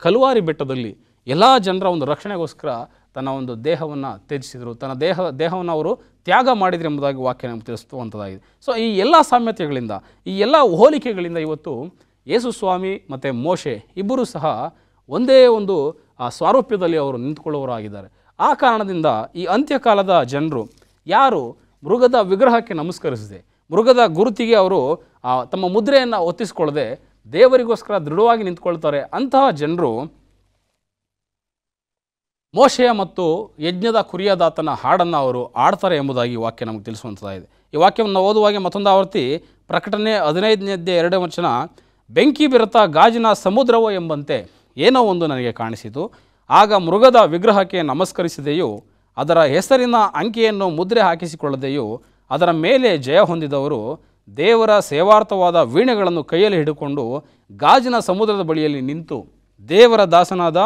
ಕಲ್ವಾರಿ ಬೆಟ್ಟದಲ್ಲಿ ಎಲ್ಲ ಜನರ ಒಂದು ರಕ್ಷಣೆಗೋಸ್ಕರ ತನ್ನ ಒಂದು ದೇಹವನ್ನು ತ್ಯಜಿಸಿದರು, ತನ್ನ ದೇಹವನ್ನು ಅವರು ತ್ಯಾಗ ಮಾಡಿದ್ರು ಎಂಬುದಾಗಿ ವಾಕ್ಯ ನಮಗೆ ತಿಳಿಸುವಂಥದ್ದಾಗಿದೆ. ಸೊ ಈ ಎಲ್ಲ ಸಾಮ್ಯತೆಗಳಿಂದ, ಈ ಎಲ್ಲ ಹೋಲಿಕೆಗಳಿಂದ ಇವತ್ತು ಯೇಸು ಸ್ವಾಮಿ ಮತ್ತು ಮೋಶೆ ಇಬ್ಬರೂ ಸಹ ಒಂದೇ ಒಂದು ಸ್ವಾರೂಪ್ಯದಲ್ಲಿ ಅವರು ನಿಂತುಕೊಳ್ಳುವವರಾಗಿದ್ದಾರೆ. ಆ ಕಾರಣದಿಂದ ಈ ಅಂತ್ಯಕಾಲದ ಜನರು ಯಾರು ಮೃಗದ ವಿಗ್ರಹಕ್ಕೆ ನಮಸ್ಕರಿಸಿದೆ, ಮೃಗದ ಗುರುತಿಗೆ ಅವರು ತಮ್ಮ ಮುದ್ರೆಯನ್ನು ಒತ್ತಿಸಿಕೊಳ್ಳದೆ ದೇವರಿಗೋಸ್ಕರ ದೃಢವಾಗಿ ನಿಂತ್ಕೊಳ್ತಾರೆ, ಅಂತಹ ಜನರು ಮೋಶೆಯ ಮತ್ತು ಯಜ್ಞದ ಕುರಿಯಾದಾತನ ಹಾಡನ್ನು ಅವರು ಆಡ್ತಾರೆ ಎಂಬುದಾಗಿ ವಾಕ್ಯ ನಮಗೆ ತಿಳಿಸುವಂಥದ್ದಾಗಿದೆ. ಈ ವಾಕ್ಯವನ್ನು ಓದುವಾಗೆ ಮತ್ತೊಂದು ಆವರ್ತಿ ಪ್ರಕಟಣೆ 15ನೇ ಅಧ್ಯಾಯ 2ನೇ ವಚನ, ಬೆಂಕಿ ಬೆರೆತ ಗಾಜಿನ ಸಮುದ್ರವೋ ಎಂಬಂತೆ ಏನೋ ಒಂದು ನನಗೆ ಕಾಣಿಸಿತು. ಆಗ ಮೃಗದ ವಿಗ್ರಹಕ್ಕೆ ನಮಸ್ಕರಿಸಿದೆಯೋ, ಅದರ ಹೆಸರಿನ ಅಂಕೆಯನ್ನು ಮುದ್ರೆ ಹಾಕಿಸಿಕೊಳ್ಳದೆಯೋ, ಅದರ ಮೇಲೆ ಜಯ ಹೊಂದಿದವರು ದೇವರ ಸೇವಾರ್ಥವಾದ ವೀಣೆಗಳನ್ನು ಕೈಯಲ್ಲಿ ಹಿಡಿದುಕೊಂಡು ಗಾಜಿನ ಸಮುದ್ರದ ಬಳಿಯಲ್ಲಿ ನಿಂತು ದೇವರ ದಾಸನಾದ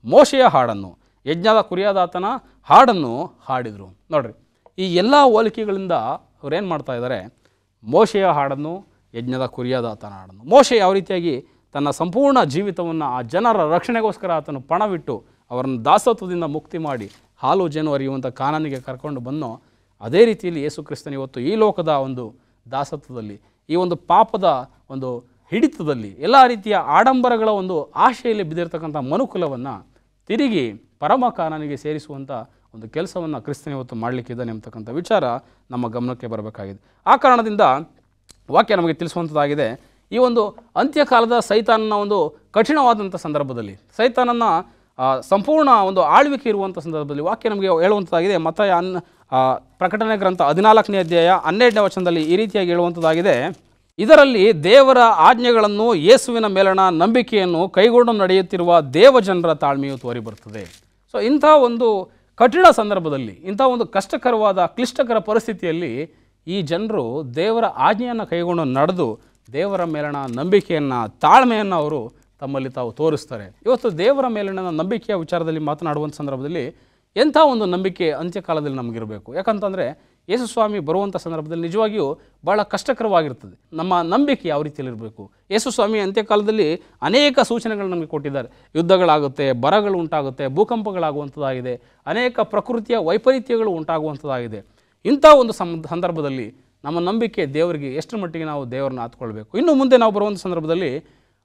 ಮೋಶೆಯ ಹಾಡನ್ನು, ಯಜ್ಞದ ಕುರಿಯಾದಾತನ ಹಾಡನ್ನು ಹಾಡಿದರು. ನೋಡ್ರಿ, ಈ ಎಲ್ಲ ಹೋಲಿಕೆಗಳಿಂದ ಅವ್ರೇನು ಮಾಡ್ತಾ ಇದ್ದಾರೆ, ಮೋಶೆಯ ಹಾಡನ್ನು, ಯಜ್ಞದ ಕುರಿಯಾದಾತನ ಹಾಡನ್ನು. ಮೋಶೆ ಯಾವ ರೀತಿಯಾಗಿ ತನ್ನ ಸಂಪೂರ್ಣ ಜೀವಿತವನ್ನು ಆ ಜನರ ರಕ್ಷಣೆಗೋಸ್ಕರ ಆತನು ಪಣವಿಟ್ಟು ಅವರನ್ನು ದಾಸತ್ವದಿಂದ ಮುಕ್ತಿ ಮಾಡಿ ಹಾಲು ಜೇನು ಹರಿಯುವಂಥ ಕಾನಾನಿಗೆ ಕರ್ಕೊಂಡು ಬಂದೋ, ಅದೇ ರೀತಿಯಲ್ಲಿ ಯೇಸು ಕ್ರಿಸ್ತನ ಇವತ್ತು ಈ ಲೋಕದ ಒಂದು ದಾಸತ್ವದಲ್ಲಿ, ಈ ಒಂದು ಪಾಪದ ಒಂದು ಹಿಡಿತದಲ್ಲಿ, ಎಲ್ಲ ರೀತಿಯ ಆಡಂಬರಗಳ ಒಂದು ಆಶೆಯಲ್ಲಿ ಬಿದ್ದಿರ್ತಕ್ಕಂಥ ಮನುಕುಲವನ್ನು ತಿರುಗಿ ಪರಮ ಕಾನಾನಿಗೆ ಸೇರಿಸುವಂಥ ಒಂದು ಕೆಲಸವನ್ನು ಕ್ರಿಸ್ತನ ಇವತ್ತು ಮಾಡಲಿಕ್ಕಿದ್ದಾನೆ ಎಂಬತಕ್ಕಂಥ ವಿಚಾರ ನಮ್ಮ ಗಮನಕ್ಕೆ ಬರಬೇಕಾಗಿದೆ. ಆ ಕಾರಣದಿಂದ ವಾಕ್ಯ ನಮಗೆ ತಿಳಿಸುವಂಥದ್ದಾಗಿದೆ, ಈ ಒಂದು ಅಂತ್ಯಕಾಲದ ಸೈತಾನನ ಒಂದು ಕಠಿಣವಾದಂಥ ಸಂದರ್ಭದಲ್ಲಿ, ಸೈತಾನನ ಸಂಪೂರ್ಣ ಒಂದು ಆಳ್ವಿಕೆ ಇರುವಂಥ ಸಂದರ್ಭದಲ್ಲಿ ವಾಕ್ಯ ನಮಗೆ ಹೇಳುವಂಥದ್ದಾಗಿದೆ. ಪ್ರಕಟಣೆ ಗ್ರಂಥ 14ನೇ ಅಧ್ಯಾಯ 12ನೇ ವಚನದಲ್ಲಿ ಈ ರೀತಿಯಾಗಿ ಹೇಳುವಂಥದ್ದಾಗಿದೆ, ಇದರಲ್ಲಿ ದೇವರ ಆಜ್ಞೆಗಳನ್ನು, ಯೇಸುವಿನ ಮೇಲಣ ನಂಬಿಕೆಯನ್ನು ಕೈಗೊಂಡು ನಡೆಯುತ್ತಿರುವ ದೇವಜನರ ತಾಳ್ಮೆಯು ತೋರಿಬರುತ್ತದೆ. ಸೊ ಇಂಥ ಒಂದು ಕಠಿಣ ಸಂದರ್ಭದಲ್ಲಿ, ಇಂಥ ಒಂದು ಕಷ್ಟಕರವಾದ ಕ್ಲಿಷ್ಟಕರ ಪರಿಸ್ಥಿತಿಯಲ್ಲಿ ಈ ಜನರು ದೇವರ ಆಜ್ಞೆಯನ್ನು ಕೈಗೊಂಡು ನಡೆದು ದೇವರ ಮೇಲಣ ನಂಬಿಕೆಯನ್ನು, ತಾಳ್ಮೆಯನ್ನು ಅವರು ತಮ್ಮಲ್ಲಿ ತಾವು ತೋರಿಸ್ತಾರೆ. ಇವತ್ತು ದೇವರ ಮೇಲಿನ ನಂಬಿಕೆಯ ವಿಚಾರದಲ್ಲಿ ಮಾತನಾಡುವಂಥ ಸಂದರ್ಭದಲ್ಲಿ ಎಂಥ ಒಂದು ನಂಬಿಕೆ ಅಂತ್ಯಕಾಲದಲ್ಲಿ ನಮಗಿರಬೇಕು. ಯಾಕಂತಂದರೆ ಯೇಸುಸ್ವಾಮಿ ಬರುವಂಥ ಸಂದರ್ಭದಲ್ಲಿ ನಿಜವಾಗಿಯೂ ಭಾಳ ಕಷ್ಟಕರವಾಗಿರ್ತದೆ. ನಮ್ಮ ನಂಬಿಕೆ ಯಾವ ರೀತಿಯಲ್ಲಿರಬೇಕು. ಯೇಸುಸ್ವಾಮಿ ಅಂತ್ಯಕಾಲದಲ್ಲಿ ಅನೇಕ ಸೂಚನೆಗಳು ನಮಗೆ ಕೊಟ್ಟಿದ್ದಾರೆ. ಯುದ್ಧಗಳಾಗುತ್ತೆ, ಬರಗಳು ಉಂಟಾಗುತ್ತೆ, ಭೂಕಂಪಗಳಾಗುವಂಥದ್ದಾಗಿದೆ, ಅನೇಕ ಪ್ರಕೃತಿಯ ವೈಪರೀತ್ಯಗಳು ಉಂಟಾಗುವಂಥದ್ದಾಗಿದೆ. ಇಂಥ ಒಂದು ಸಂದರ್ಭದಲ್ಲಿ ನಮ್ಮ ನಂಬಿಕೆ ದೇವರಿಗೆ ಎಷ್ಟರ ಮಟ್ಟಿಗೆ ನಾವು ದೇವರನ್ನ ಆತ್ಕೊಳ್ಬೇಕು. ಇನ್ನು ಮುಂದೆ ನಾವು ಬರುವಂಥ ಸಂದರ್ಭದಲ್ಲಿ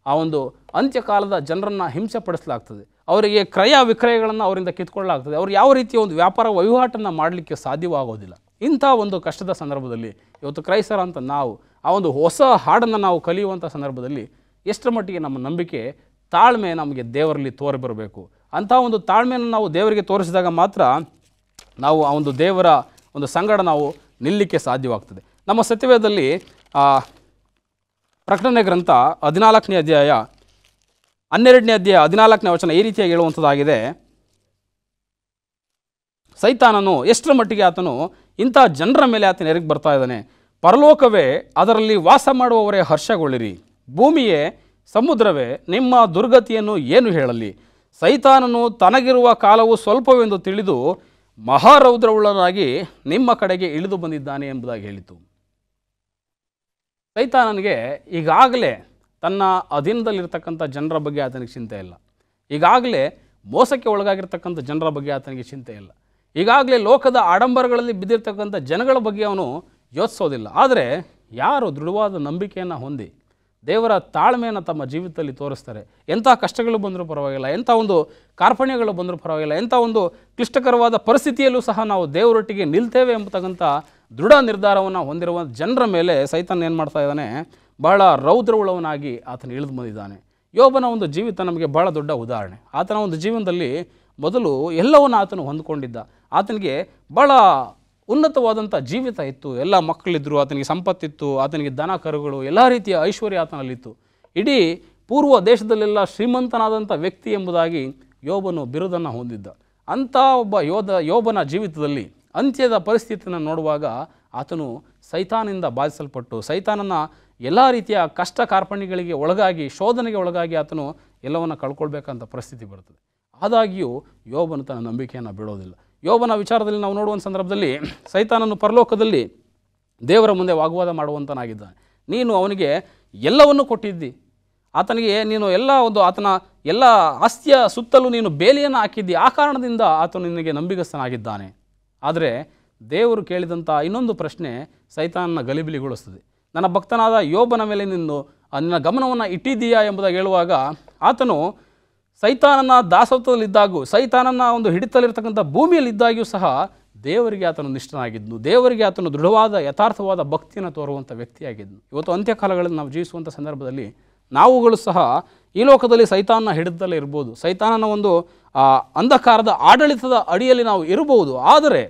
ಆ ಒಂದು ಅಂತ್ಯಕಾಲದ ಜನರನ್ನು ಹಿಂಸೆ ಪಡಿಸಲಾಗ್ತದೆ, ಅವರಿಗೆ ಕ್ರಯ ವಿಕ್ರಯಗಳನ್ನು ಅವರಿಂದ ಕಿತ್ಕೊಳ್ಳಲಾಗ್ತದೆ, ಅವ್ರು ಯಾವ ರೀತಿಯ ಒಂದು ವ್ಯಾಪಾರ ವಹಿವಾಟನ್ನು ಮಾಡಲಿಕ್ಕೆ ಸಾಧ್ಯವಾಗೋದಿಲ್ಲ. ಇಂಥ ಒಂದು ಕಷ್ಟದ ಸಂದರ್ಭದಲ್ಲಿ ಇವತ್ತು ಕ್ರೈಸ್ತರ ಅಂತ ನಾವು ಆ ಒಂದು ಹೊಸ ಹಾಡನ್ನು ನಾವು ಕಲಿಯುವಂಥ ಸಂದರ್ಭದಲ್ಲಿ ಎಷ್ಟರ ಮಟ್ಟಿಗೆ ನಮ್ಮ ನಂಬಿಕೆ, ತಾಳ್ಮೆ ನಮಗೆ ದೇವರಲ್ಲಿ ತೋರಿ ಬರಬೇಕು. ಅಂಥ ಒಂದು ತಾಳ್ಮೆಯನ್ನು ನಾವು ದೇವರಿಗೆ ತೋರಿಸಿದಾಗ ಮಾತ್ರ ನಾವು ಆ ಒಂದು ದೇವರ ಒಂದು ಸಂಗಡ ನಾವು ನಿಲ್ಲಲಿಕ್ಕೆ ಸಾಧ್ಯವಾಗ್ತದೆ. ನಮ್ಮ ಸತ್ಯವೇದದಲ್ಲಿ ಪ್ರಕಟಣೆ ಗ್ರಂಥ 14ನೇ ಅಧ್ಯಾಯ 12ನೇ ಅಧ್ಯಾಯ 14ನೇ ವಚನ ಈ ರೀತಿಯಾಗಿ ಹೇಳುವಂಥದ್ದಾಗಿದೆ. ಸೈತಾನನು ಎಷ್ಟರ ಮಟ್ಟಿಗೆ ಆತನು ಇಂಥ ಜನರ ಮೇಲೆ ಆತನ ಎರಗಿ ಬರ್ತಾ ಇದ್ದಾನೆ. ಪರಲೋಕವೇ, ಅದರಲ್ಲಿ ವಾಸ ಮಾಡುವವರೇ ಹರ್ಷಗೊಳ್ಳಿರಿ. ಭೂಮಿಯೇ, ಸಮುದ್ರವೇ, ನಿಮ್ಮ ದುರ್ಗತಿಯನ್ನು ಏನು ಹೇಳಲಿ. ಸೈತಾನನು ತನಗಿರುವ ಕಾಲವು ಸ್ವಲ್ಪವೆಂದು ತಿಳಿದು ಮಹಾರೌದ್ರವುಳ್ಳನಾಗಿ ನಿಮ್ಮ ಕಡೆಗೆ ಇಳಿದು ಬಂದಿದ್ದಾನೆ ಎಂಬುದಾಗಿ ಹೇಳಿತು. ಸೈತಾನನಿಗೆ ಈಗಾಗಲೇ ತನ್ನ ಅಧೀನದಲ್ಲಿರ್ತಕ್ಕಂಥ ಜನರ ಬಗ್ಗೆ ಆತನಿಗೆ ಚಿಂತೆ ಇಲ್ಲ. ಈಗಾಗಲೇ ಮೋಸಕ್ಕೆ ಒಳಗಾಗಿರ್ತಕ್ಕಂಥ ಜನರ ಬಗ್ಗೆ ಆತನಿಗೆ ಚಿಂತೆ ಇಲ್ಲ. ಈಗಾಗಲೇ ಲೋಕದ ಆಡಂಬರಗಳಲ್ಲಿ ಬಿದ್ದಿರ್ತಕ್ಕಂಥ ಜನಗಳ ಬಗ್ಗೆ ಅವನು ಯೋಚಿಸೋದಿಲ್ಲ. ಆದರೆ ಯಾರು ದೃಢವಾದ ನಂಬಿಕೆಯನ್ನು ಹೊಂದಿ ದೇವರ ತಾಳ್ಮೆಯನ್ನು ತಮ್ಮ ಜೀವಿತದಲ್ಲಿ ತೋರಿಸ್ತಾರೆ, ಎಂಥ ಕಷ್ಟಗಳು ಬಂದರೂ ಪರವಾಗಿಲ್ಲ, ಎಂಥ ಒಂದು ಕಾರ್ಪಣ್ಯಗಳು ಬಂದರೂ ಪರವಾಗಿಲ್ಲ, ಎಂಥ ಒಂದು ಕ್ಲಿಷ್ಟಕರವಾದ ಪರಿಸ್ಥಿತಿಯಲ್ಲೂ ಸಹ ನಾವು ದೇವರೊಟ್ಟಿಗೆ ನಿಲ್ತೇವೆ ಎಂಬತಕ್ಕಂಥ ದೃಢ ನಿರ್ಧಾರವನ್ನು ಹೊಂದಿರುವ ಜನರ ಮೇಲೆ ಸೈತಾನ ಏನು ಮಾಡ್ತಾ ಇದ್ದಾನೆ, ಬಹಳ ರೌದ್ರವುಳ್ಳವನಾಗಿ ಆತನು ಇಳಿದು ಬಂದಿದ್ದಾನೆ. ಯೋಬನ ಒಂದು ಜೀವಿತ ನಮಗೆ ಬಹಳ ದೊಡ್ಡ ಉದಾಹರಣೆ. ಆತನ ಒಂದು ಜೀವನದಲ್ಲಿ ಮೊದಲು ಎಲ್ಲವನ್ನು ಆತನು ಹೊಂದ್ಕೊಂಡಿದ್ದ. ಆತನಿಗೆ ಬಹಳ ಉನ್ನತವಾದಂಥ ಜೀವಿತ ಇತ್ತು, ಎಲ್ಲ ಮಕ್ಕಳಿದ್ದರು, ಆತನಿಗೆ ಸಂಪತ್ತಿತ್ತು, ಆತನಿಗೆ ದನ ಕರುಗಳು, ಎಲ್ಲ ರೀತಿಯ ಐಶ್ವರ್ಯ ಆತನಲ್ಲಿತ್ತು. ಇಡೀ ಪೂರ್ವ ದೇಶದಲ್ಲೆಲ್ಲ ಶ್ರೀಮಂತನಾದಂಥ ವ್ಯಕ್ತಿ ಎಂಬುದಾಗಿ ಯೋಬನು ಬಿರುದನ್ನು ಹೊಂದಿದ್ದ. ಅಂಥ ಒಬ್ಬ ಯೋಬನ ಜೀವಿತದಲ್ಲಿ ಅಂತ್ಯದ ಪರಿಸ್ಥಿತಿಯನ್ನು ನೋಡುವಾಗ ಆತನು ಸೈತಾನಿಂದ ಬಾಧಿಸಲ್ಪಟ್ಟು ಸೈತಾನನ ಎಲ್ಲ ರೀತಿಯ ಕಷ್ಟ ಕಾರ್ಪಣ್ಯಗಳಿಗೆ ಒಳಗಾಗಿ, ಶೋಧನೆಗೆ ಒಳಗಾಗಿ ಆತನು ಎಲ್ಲವನ್ನು ಕಳ್ಕೊಳ್ಬೇಕಂತ ಪರಿಸ್ಥಿತಿ ಬರ್ತದೆ. ಆದಾಗ್ಯೂ ಯೋಬನು ತನ್ನ ನಂಬಿಕೆಯನ್ನು ಬಿಡೋದಿಲ್ಲ. ಯೋಬನ ವಿಚಾರದಲ್ಲಿ ನಾವು ನೋಡುವಂಥ ಸಂದರ್ಭದಲ್ಲಿ ಸೈತಾನನು ಪರಲೋಕದಲ್ಲಿ ದೇವರ ಮುಂದೆ ವಾಗ್ವಾದ ಮಾಡುವಂತನಾಗಿದ್ದಾನೆ. ನೀನು ಅವನಿಗೆ ಎಲ್ಲವನ್ನು ಕೊಟ್ಟಿದ್ದಿ, ಆತನಿಗೆ ನೀನು ಆತನ ಎಲ್ಲ ಆಸ್ತಿಯ ಸುತ್ತಲೂ ನೀನು ಬೇಲಿಯನ್ನು ಹಾಕಿದ್ದಿ, ಆ ಕಾರಣದಿಂದ ಆತನು ನಿನಗೆ ನಂಬಿಗಸ್ತನಾಗಿದ್ದಾನೆ. ಆದರೆ ದೇವರು ಕೇಳಿದಂಥ ಇನ್ನೊಂದು ಪ್ರಶ್ನೆ ಸೈತಾನನ ಗಲಿಬಿಲಿಗೊಳಿಸ್ತದೆ. ನನ್ನ ಭಕ್ತನಾದ ಯೋಬನ ಮೇಲೆ ನಿನ್ನ ಗಮನವನ್ನು ಇಟ್ಟಿದ್ದೀಯಾ ಎಂಬುದಾಗಿ ಹೇಳುವಾಗ ಆತನು ಸೈತಾನನ ದಾಸತ್ವದಲ್ಲಿದ್ದಾಗೂ, ಸೈತಾನನ ಒಂದು ಹಿಡಿತಲ್ಲಿರ್ತಕ್ಕಂಥ ಭೂಮಿಯಲ್ಲಿದ್ದಾಗ್ಯೂ ಸಹ ದೇವರಿಗೆ ಆತನು ನಿಷ್ಠನಾಗಿದ್ದನು, ದೇವರಿಗೆ ಆತನು ದೃಢವಾದ ಯಥಾರ್ಥವಾದ ಭಕ್ತಿಯನ್ನು ತೋರುವಂಥ ವ್ಯಕ್ತಿಯಾಗಿದ್ದನು. ಇವತ್ತು ಅಂತ್ಯಕಾಲಗಳಲ್ಲಿ ನಾವು ಜೀವಿಸುವಂಥ ಸಂದರ್ಭದಲ್ಲಿ ನಾವುಗಳು ಸಹ ಈ ಲೋಕದಲ್ಲಿ ಸೈತಾನನ ಹಿಡಿತದಲ್ಲೇ ಇರ್ಬೋದು, ಸೈತಾನನ ಒಂದು ಅಂಧಕಾರದ ಆಡಳಿತದ ಅಡಿಯಲ್ಲಿ ನಾವು ಇರಬಹುದು. ಆದರೆ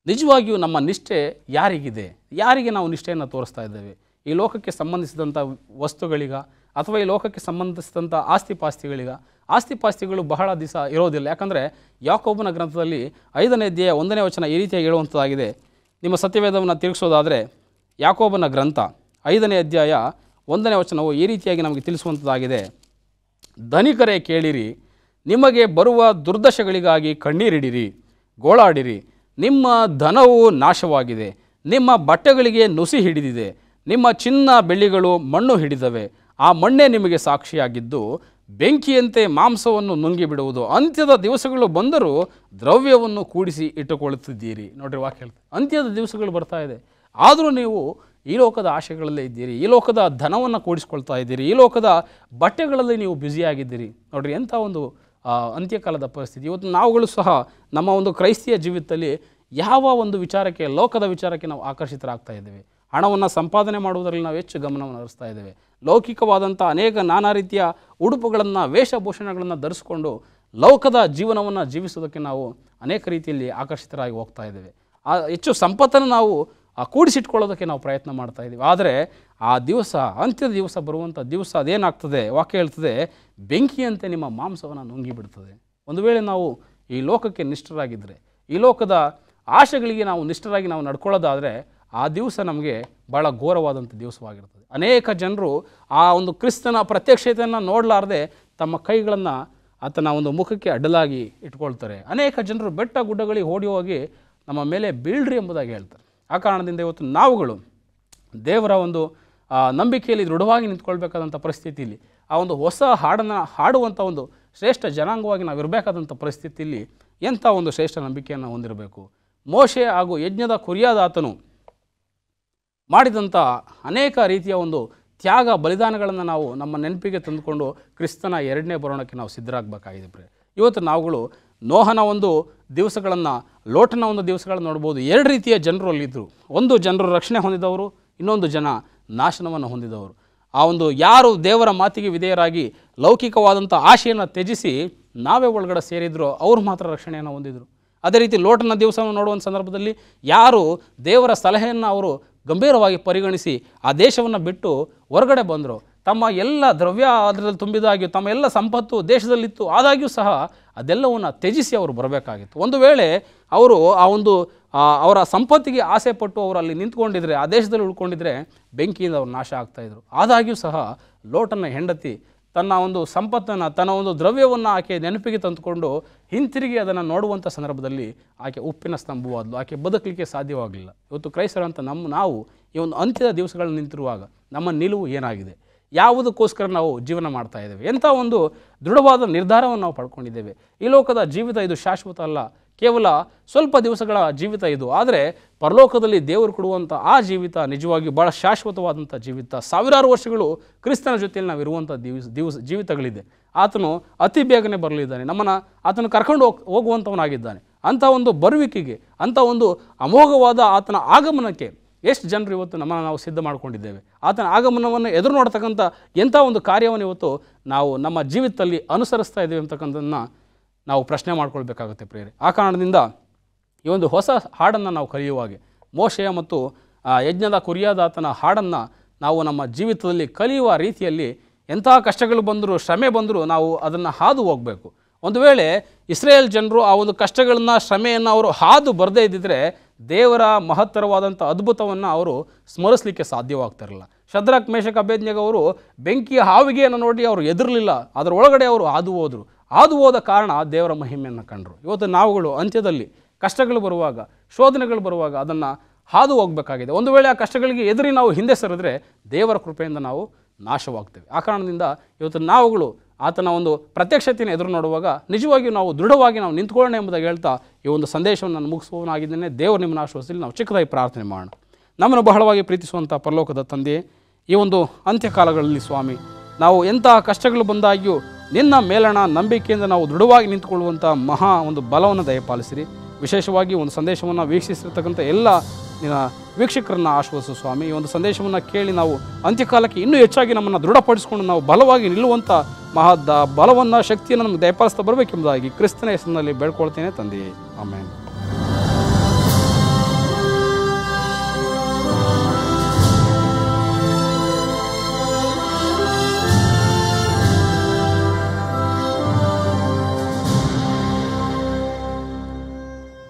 ನಿಜವಾಗಿಯೂ ನಮ್ಮ ನಿಷ್ಠೆ ಯಾರಿಗಿದೆ, ಯಾರಿಗೆ ನಾವು ನಿಷ್ಠೆಯನ್ನು ತೋರಿಸ್ತಾ ಇದ್ದೇವೆ? ಈ ಲೋಕಕ್ಕೆ ಸಂಬಂಧಿಸಿದಂಥ ವಸ್ತುಗಳಿಗ ಅಥವಾ ಈ ಲೋಕಕ್ಕೆ ಸಂಬಂಧಿಸಿದಂಥ ಆಸ್ತಿಪಾಸ್ತಿಗಳು ಬಹಳ ದಿವಸ ಇರೋದಿಲ್ಲ. ಯಾಕಂದರೆ ಯಾಕೋಬನ ಗ್ರಂಥದಲ್ಲಿ 5ನೇ ಅಧ್ಯಾಯ 1ನೇ ವಚನ ಈ ರೀತಿಯಾಗಿ ಹೇಳುವಂಥದ್ದಾಗಿದೆ. ನಿಮ್ಮ ಸತ್ಯವೇದವನ್ನು ತಿರುಗಿಸೋದಾದರೆ ಯಾಕೋಬನ ಗ್ರಂಥ 5ನೇ ಅಧ್ಯಾಯ 1ನೇ ವಚನವು ಈ ರೀತಿಯಾಗಿ ನಮಗೆ ತಿಳಿಸುವಂಥದ್ದಾಗಿದೆ. ಧನಿಕರೇ ಕೇಳಿರಿ, ನಿಮಗೆ ಬರುವ ದುರ್ದಶೆಗಳಿಗಾಗಿ ಕಣ್ಣೀರಿಡಿರಿ, ಗೋಳಾಡಿರಿ. ನಿಮ್ಮ ಧನವು ನಾಶವಾಗಿದೆ, ನಿಮ್ಮ ಬಟ್ಟೆಗಳಿಗೆ ನುಸಿ ಹಿಡಿದಿದೆ, ನಿಮ್ಮ ಚಿನ್ನ ಬೆಳ್ಳಿಗಳು ಮಣ್ಣು ಹಿಡಿದವೆ. ಆ ಮಣ್ಣೇ ನಿಮಗೆ ಸಾಕ್ಷಿಯಾಗಿದ್ದು ಬೆಂಕಿಯಂತೆ ಮಾಂಸವನ್ನು ನುಂಗಿಬಿಡುವುದು. ಅಂತ್ಯದ ದಿವಸಗಳು ಬಂದರೂ ದ್ರವ್ಯವನ್ನು ಕೂಡಿಸಿ ಇಟ್ಟುಕೊಳ್ಳುತ್ತಿದ್ದೀರಿ. ನೋಡ್ರಿ, ವಾಕ್ಯ ಹೇಳ್ತಾರೆ ಅಂತ್ಯದ ದಿವಸಗಳು ಬರ್ತಾ ಇದೆ, ಆದರೂ ನೀವು ಈ ಲೋಕದ ಆಶೆಗಳಲ್ಲೇ ಇದ್ದೀರಿ, ಈ ಲೋಕದ ಧನವನ್ನು ಕೂಡಿಸ್ಕೊಳ್ತಾ ಇದ್ದೀರಿ, ಈ ಲೋಕದ ಬಟ್ಟೆಗಳಲ್ಲಿ ನೀವು ಬ್ಯುಸಿಯಾಗಿದ್ದೀರಿ. ನೋಡ್ರಿ, ಎಂಥ ಒಂದು ಅಂತ್ಯಕಾಲದ ಪರಿಸ್ಥಿತಿ. ಇವತ್ತು ನಾವುಗಳು ಸಹ ನಮ್ಮ ಒಂದು ಕ್ರೈಸ್ತಿಯ ಜೀವಿತದಲ್ಲಿ ಯಾವ ಒಂದು ವಿಚಾರಕ್ಕೆ, ಲೋಕದ ವಿಚಾರಕ್ಕೆ ನಾವು ಆಕರ್ಷಿತರಾಗ್ತಾ ಇದ್ದೇವೆ. ಹಣವನ್ನು ಸಂಪಾದನೆ ಮಾಡುವುದರಲ್ಲಿ ನಾವು ಹೆಚ್ಚು ಗಮನವನ್ನು ಹರಿಸ್ತಾ ಇದ್ದೇವೆ. ಲೌಕಿಕವಾದಂಥ ಅನೇಕ ನಾನಾ ರೀತಿಯ ಉಡುಪುಗಳನ್ನು, ವೇಷಭೂಷಣಗಳನ್ನು ಧರಿಸಿಕೊಂಡು ಲೋಕದ ಜೀವನವನ್ನು ಜೀವಿಸೋದಕ್ಕೆ ನಾವು ಅನೇಕ ರೀತಿಯಲ್ಲಿ ಆಕರ್ಷಿತರಾಗಿ ಹೋಗ್ತಾ ಇದ್ದೇವೆ. ಹೆಚ್ಚು ಸಂಪತ್ತನ್ನು ನಾವು ಕೂಡಿಸಿಟ್ಕೊಳ್ಳೋದಕ್ಕೆ ನಾವು ಪ್ರಯತ್ನ ಮಾಡ್ತಾ ಇದ್ದೀವಿ. ಆದರೆ ಆ ದಿವಸ, ಅಂತ್ಯದ ದಿವಸ ಬರುವಂಥ ದಿವಸ ಅದೇನಾಗ್ತದೆ, ವಾಕ್ಯ ಹೇಳ್ತದೆ, ಬೆಂಕಿಯಂತೆ ನಿಮ್ಮ ಮಾಂಸವನ್ನು ನುಂಗಿಬಿಡ್ತದೆ. ಒಂದು ವೇಳೆ ನಾವು ಈ ಲೋಕಕ್ಕೆ ನಿಷ್ಠರಾಗಿದ್ದರೆ, ಈ ಲೋಕದ ಆಶೆಗಳಿಗೆ ನಾವು ನಿಷ್ಠರಾಗಿ ನಾವು ನಡ್ಕೊಳ್ಳೋದಾದರೆ, ಆ ದಿವಸ ನಮಗೆ ಭಾಳ ಘೋರವಾದಂಥ ದಿವಸವಾಗಿರ್ತದೆ. ಅನೇಕ ಜನರು ಆ ಒಂದು ಕ್ರಿಸ್ತನ ಪ್ರತ್ಯಕ್ಷತೆಯನ್ನು ನೋಡಲಾರದೆ ತಮ್ಮ ಕೈಗಳನ್ನು ಆತನ ಒಂದು ಮುಖಕ್ಕೆ ಅಡ್ಡಲಾಗಿ ಇಟ್ಕೊಳ್ತಾರೆ. ಅನೇಕ ಜನರು ಬೆಟ್ಟ ಗುಡ್ಡಗಳಿಗೆ ಓಡಿ ಹೋಗಿ ನಮ್ಮ ಮೇಲೆ ಬೀಳ್ರಿ ಎಂಬುದಾಗಿ ಹೇಳ್ತಾರೆ. ಆ ಕಾರಣದಿಂದ ಇವತ್ತು ನಾವುಗಳು ದೇವರ ಒಂದು ನಂಬಿಕೆಯಲ್ಲಿ ದೃಢವಾಗಿ ನಿಂತ್ಕೊಳ್ಬೇಕಾದಂಥ ಪರಿಸ್ಥಿತಿಯಲ್ಲಿ, ಆ ಒಂದು ಹೊಸ ಹಾಡನ್ನು ಹಾಡುವಂಥ ಒಂದು ಶ್ರೇಷ್ಠ ಜನಾಂಗವಾಗಿ ನಾವು ಇರಬೇಕಾದಂಥ ಪರಿಸ್ಥಿತಿಯಲ್ಲಿ ಎಂಥ ಒಂದು ಶ್ರೇಷ್ಠ ನಂಬಿಕೆಯನ್ನು ಹೊಂದಿರಬೇಕು. ಮೋಶೆ ಹಾಗೂ ಯಜ್ಞದ ಕುರಿಯಾದ ಆತನು ಮಾಡಿದಂಥ ಅನೇಕ ರೀತಿಯ ಒಂದು ತ್ಯಾಗ ಬಲಿದಾನಗಳನ್ನು ನಾವು ನಮ್ಮ ನೆನಪಿಗೆ ತಂದುಕೊಂಡು ಕ್ರಿಸ್ತನ ಎರಡನೇ ಬರೋಣಕ್ಕೆ ನಾವು ಸಿದ್ಧರಾಗಬೇಕಾಗಿದೆ. ಇವತ್ತು ನಾವುಗಳು ನೋಹನ ಒಂದು ದಿವಸಗಳನ್ನು, ಲೋಟನ ಒಂದು ದಿವಸಗಳನ್ನು ನೋಡ್ಬೋದು. ಎರಡು ರೀತಿಯ ಜನರು ಅಲ್ಲಿದ್ದರು. ಒಂದು ಜನರು ರಕ್ಷಣೆ ಹೊಂದಿದವರು, ಇನ್ನೊಂದು ಜನ ನಾಶನವನ್ನು ಹೊಂದಿದವರು. ಆ ಒಂದು ಯಾರು ದೇವರ ಮಾತಿಗೆ ವಿಧೇಯರಾಗಿ ಲೌಕಿಕವಾದಂಥ ಆಶೆಯನ್ನು ತ್ಯಜಿಸಿ ನಾವೇ ಒಳಗಡೆ ಸೇರಿದ್ರು, ಅವರು ಮಾತ್ರ ರಕ್ಷಣೆಯನ್ನು ಹೊಂದಿದರು. ಅದೇ ರೀತಿ ಲೋಟನ ದಿವಸವನ್ನು ನೋಡುವಂಥ ಸಂದರ್ಭದಲ್ಲಿ ಯಾರು ದೇವರ ಸಲಹೆಯನ್ನು ಅವರು ಗಂಭೀರವಾಗಿ ಪರಿಗಣಿಸಿ ಆ ದೇಶವನ್ನು ಬಿಟ್ಟು ಹೊರಗಡೆ ಬಂದರು, ತಮ್ಮ ಎಲ್ಲ ದ್ರವ್ಯ ಅದರಲ್ಲಿ ತುಂಬಿದಾಗಿಯೂ ತಮ್ಮ ಎಲ್ಲ ಸಂಪತ್ತು ದೇಶದಲ್ಲಿತ್ತು, ಆದಾಗ್ಯೂ ಸಹ ಅದೆಲ್ಲವನ್ನು ತ್ಯಜಿಸಿ ಅವರು ಬರಬೇಕಾಗಿತ್ತು. ಒಂದು ವೇಳೆ ಅವರು ಆ ಒಂದು ಅವರ ಸಂಪತ್ತಿಗೆ ಆಸೆ ಪಟ್ಟು ಅವರು ಅಲ್ಲಿ ನಿಂತ್ಕೊಂಡಿದ್ರೆ, ಆ ದೇಶದಲ್ಲಿ ಉಳ್ಕೊಂಡಿದ್ರೆ ಬೆಂಕಿಯಿಂದ ಅವರು ನಾಶ ಆಗ್ತಾಯಿದ್ರು. ಆದಾಗ್ಯೂ ಸಹ ಲೋಟನ ಹೆಂಡತಿ ತನ್ನ ಒಂದು ಸಂಪತ್ತನ್ನು, ತನ್ನ ಒಂದು ದ್ರವ್ಯವನ್ನು ಆಕೆ ನೆನಪಿಗೆ ತಂದುಕೊಂಡು ಹಿಂತಿರುಗಿ ಅದನ್ನು ನೋಡುವಂಥ ಸಂದರ್ಭದಲ್ಲಿ ಆಕೆ ಉಪ್ಪಿನ ಸ್ತಂಭವಾದಳು. ಆಕೆ ಬದುಕಲಿಕ್ಕೆ ಸಾಧ್ಯವಾಗಲಿಲ್ಲ. ಇವತ್ತು ಕ್ರೈಸ್ತರಂತ ನಾವು ಈ ಒಂದು ಅಂತ್ಯದ ದಿವಸಗಳಲ್ಲಿ ನಿಂತಿರುವಾಗ ನಮ್ಮ ನಿಲುವು ಏನಾಗಿದೆ, ಯಾವುದಕ್ಕೋಸ್ಕರ ನಾವು ಜೀವನ ಮಾಡ್ತಾ ಇದ್ದೇವೆ, ಎಂಥ ಒಂದು ದೃಢವಾದ ನಿರ್ಧಾರವನ್ನು ನಾವು ಪಡ್ಕೊಂಡಿದ್ದೇವೆ. ಈ ಲೋಕದ ಜೀವಿತ ಇದು ಶಾಶ್ವತ ಅಲ್ಲ, ಕೇವಲ ಸ್ವಲ್ಪ ದಿವಸಗಳ ಜೀವಿತ ಇದು. ಆದರೆ ಪರಲೋಕದಲ್ಲಿ ದೇವರು ಕೊಡುವಂಥ ಆ ಜೀವಿತ ನಿಜವಾಗಿ ಭಾಳ ಶಾಶ್ವತವಾದಂಥ ಜೀವಿತ. ಸಾವಿರಾರು ವರ್ಷಗಳು ಕ್ರಿಸ್ತನ ಜೊತೆಯಲ್ಲಿ ನಾವು ಇರುವಂಥ ಜೀವಿತಗಳಿದೆ. ಆತನು ಅತಿ ಬೇಗನೆ ಬರಲಿದ್ದಾನೆ, ನಮ್ಮನ್ನು ಆತನು ಕರ್ಕೊಂಡು ಹೋಗುವಂಥವನಾಗಿದ್ದಾನೆ. ಅಂಥ ಒಂದು ಬರುವಿಕೆಗೆ, ಅಂಥ ಒಂದು ಅಮೋಘವಾದ ಆತನ ಆಗಮನಕ್ಕೆ ಎಷ್ಟು ಜನರು ಇವತ್ತು ನಮ್ಮನ್ನು ನಾವು ಸಿದ್ಧ ಮಾಡ್ಕೊಂಡಿದ್ದೇವೆ. ಆತನ ಆಗಮನವನ್ನು ಎದುರು ನೋಡ್ತಕ್ಕಂಥ ಎಂಥ ಒಂದು ಕಾರ್ಯವನ್ನು ಇವತ್ತು ನಾವು ನಮ್ಮ ಜೀವಿತದಲ್ಲಿ ಅನುಸರಿಸ್ತಾ ಇದ್ದೇವೆ ಅಂತಕ್ಕಂಥದ್ದನ್ನು ನಾವು ಪ್ರಶ್ನೆ ಮಾಡ್ಕೊಳ್ಬೇಕಾಗುತ್ತೆ ಪ್ರಿಯರೇ. ಆ ಕಾರಣದಿಂದ ಈ ಒಂದು ಹೊಸ ಹಾಡನ್ನು ನಾವು ಕಲಿಯುವಾಗೆ ಮೋಶೆಯ ಮತ್ತು ಯಜ್ಞದ ಕುರಿಯಾದ ಆತನ ಹಾಡನ್ನು ನಾವು ನಮ್ಮ ಜೀವಿತದಲ್ಲಿ ಕಲಿಯುವ ರೀತಿಯಲ್ಲಿ ಎಂಥ ಕಷ್ಟಗಳು ಬಂದರೂ, ಶ್ರಮೆ ಬಂದರೂ ನಾವು ಅದನ್ನು ಹಾದು ಹೋಗಬೇಕು. ಒಂದು ವೇಳೆ ಇಸ್ರೇಲ್ ಜನರು ಆ ಒಂದು ಕಷ್ಟಗಳನ್ನು, ಶ್ರಮೆಯನ್ನು ಅವರು ಹಾದು ಬರದೇ ಇದ್ದಿದ್ರೆ ದೇವರ ಮಹತ್ತರವಾದಂಥ ಅದ್ಭುತವನ್ನು ಅವರು ಸ್ಮರಿಸಲಿಕ್ಕೆ ಸಾಧ್ಯವಾಗ್ತಿರಲಿಲ್ಲ. ಶದ್ರಕ್, ಮೇಷಕ್, ಅಬೇದ್ನೆಗೋ ಅವರು ಬೆಂಕಿಯ ಹಾವಿಗೆಯನ್ನು ನೋಡಿ ಅವರು ಎದುರಲಿಲ್ಲ, ಅದರ ಒಳಗಡೆ ಅವರು ಹಾದು ಹೋದರು. ಹಾದು ಹೋದ ಕಾರಣ ದೇವರ ಮಹಿಮೆಯನ್ನು ಕಂಡರು. ಇವತ್ತು ನಾವುಗಳು ಅಂತ್ಯದಲ್ಲಿ ಕಷ್ಟಗಳು ಬರುವಾಗ, ಶೋಧನೆಗಳು ಬರುವಾಗ ಅದನ್ನು ಹಾದು ಹೋಗಬೇಕಾಗಿದೆ. ಒಂದು ವೇಳೆ ಆ ಕಷ್ಟಗಳಿಗೆ ಎದುರಿ ನಾವು ಹಿಂದೆ ಸರಿದ್ರೆ ದೇವರ ಕೃಪೆಯಿಂದ ನಾವು ನಾಶವಾಗ್ತೇವೆ. ಆ ಕಾರಣದಿಂದ ಇವತ್ತು ನಾವುಗಳು ಆತನ ಒಂದು ಪ್ರತ್ಯಕ್ಷತೆಯನ್ನು ಎದುರು ನೋಡುವಾಗ ನಿಜವಾಗಿಯೂ ನಾವು ದೃಢವಾಗಿ ನಾವು ನಿಂತ್ಕೊಳ್ಳೋಣ ಎಂಬುದಾಗಿ ಹೇಳ್ತಾ ಈ ಒಂದು ಸಂದೇಶವನ್ನು ನಾನು ಮುಗಿಸುವವನಾಗಿದ್ದೇನೆ. ದೇವರು ನಿಮ್ಮನ್ನು ಆಶೀರ್ವದಿಸಲಿ. ನಾವು ಚಿಕ್ಕದಾಗಿ ಪ್ರಾರ್ಥನೆ ಮಾಡೋಣ. ನಮ್ಮನ್ನು ಬಹಳವಾಗಿ ಪ್ರೀತಿಸುವಂಥ ಪರಲೋಕದ ತಂದೆಯೇ, ಈ ಒಂದು ಅಂತ್ಯಕಾಲಗಳಲ್ಲಿ ಸ್ವಾಮಿ, ನಾವು ಎಂಥ ಕಷ್ಟಗಳು ಬಂದಾಗ್ಯೂ ನಿನ್ನ ಮೇಲಣ ನಂಬಿಕೆಯಿಂದ ನಾವು ದೃಢವಾಗಿ ನಿಂತುಕೊಳ್ಳುವಂಥ ಮಹಾ ಒಂದು ಬಲವನ್ನು ದಯಪಾಲಿಸಿರಿ. ವಿಶೇಷವಾಗಿ ಒಂದು ಸಂದೇಶವನ್ನು ವೀಕ್ಷಿಸಿರ್ತಕ್ಕಂಥ ಎಲ್ಲ ನಿನ್ನ ವೀಕ್ಷಕರನ್ನು ಆಶ್ವಾಸು ಸ್ವಾಮಿ. ಈ ಒಂದು ಸಂದೇಶವನ್ನು ಕೇಳಿ ನಾವು ಅಂತ್ಯಕಾಲಕ್ಕೆ ಇನ್ನೂ ಹೆಚ್ಚಾಗಿ ನಮ್ಮನ್ನು ದೃಢಪಡಿಸಿಕೊಂಡು ನಾವು ಬಲವಾಗಿ ನಿಲ್ಲುವಂಥ ಬಲವನ್ನು, ಶಕ್ತಿಯನ್ನು ನಮಗೆ ದಯಪಾಲಿಸ್ತಾ ಬರಬೇಕೆಂಬುದಾಗಿ ಕ್ರಿಸ್ತನ ಹೆಸರಿನಲ್ಲಿ ಬೇಡ್ಕೊಳ್ತೇನೆ ತಂದೆಯೇ, ಆಮೇನ್.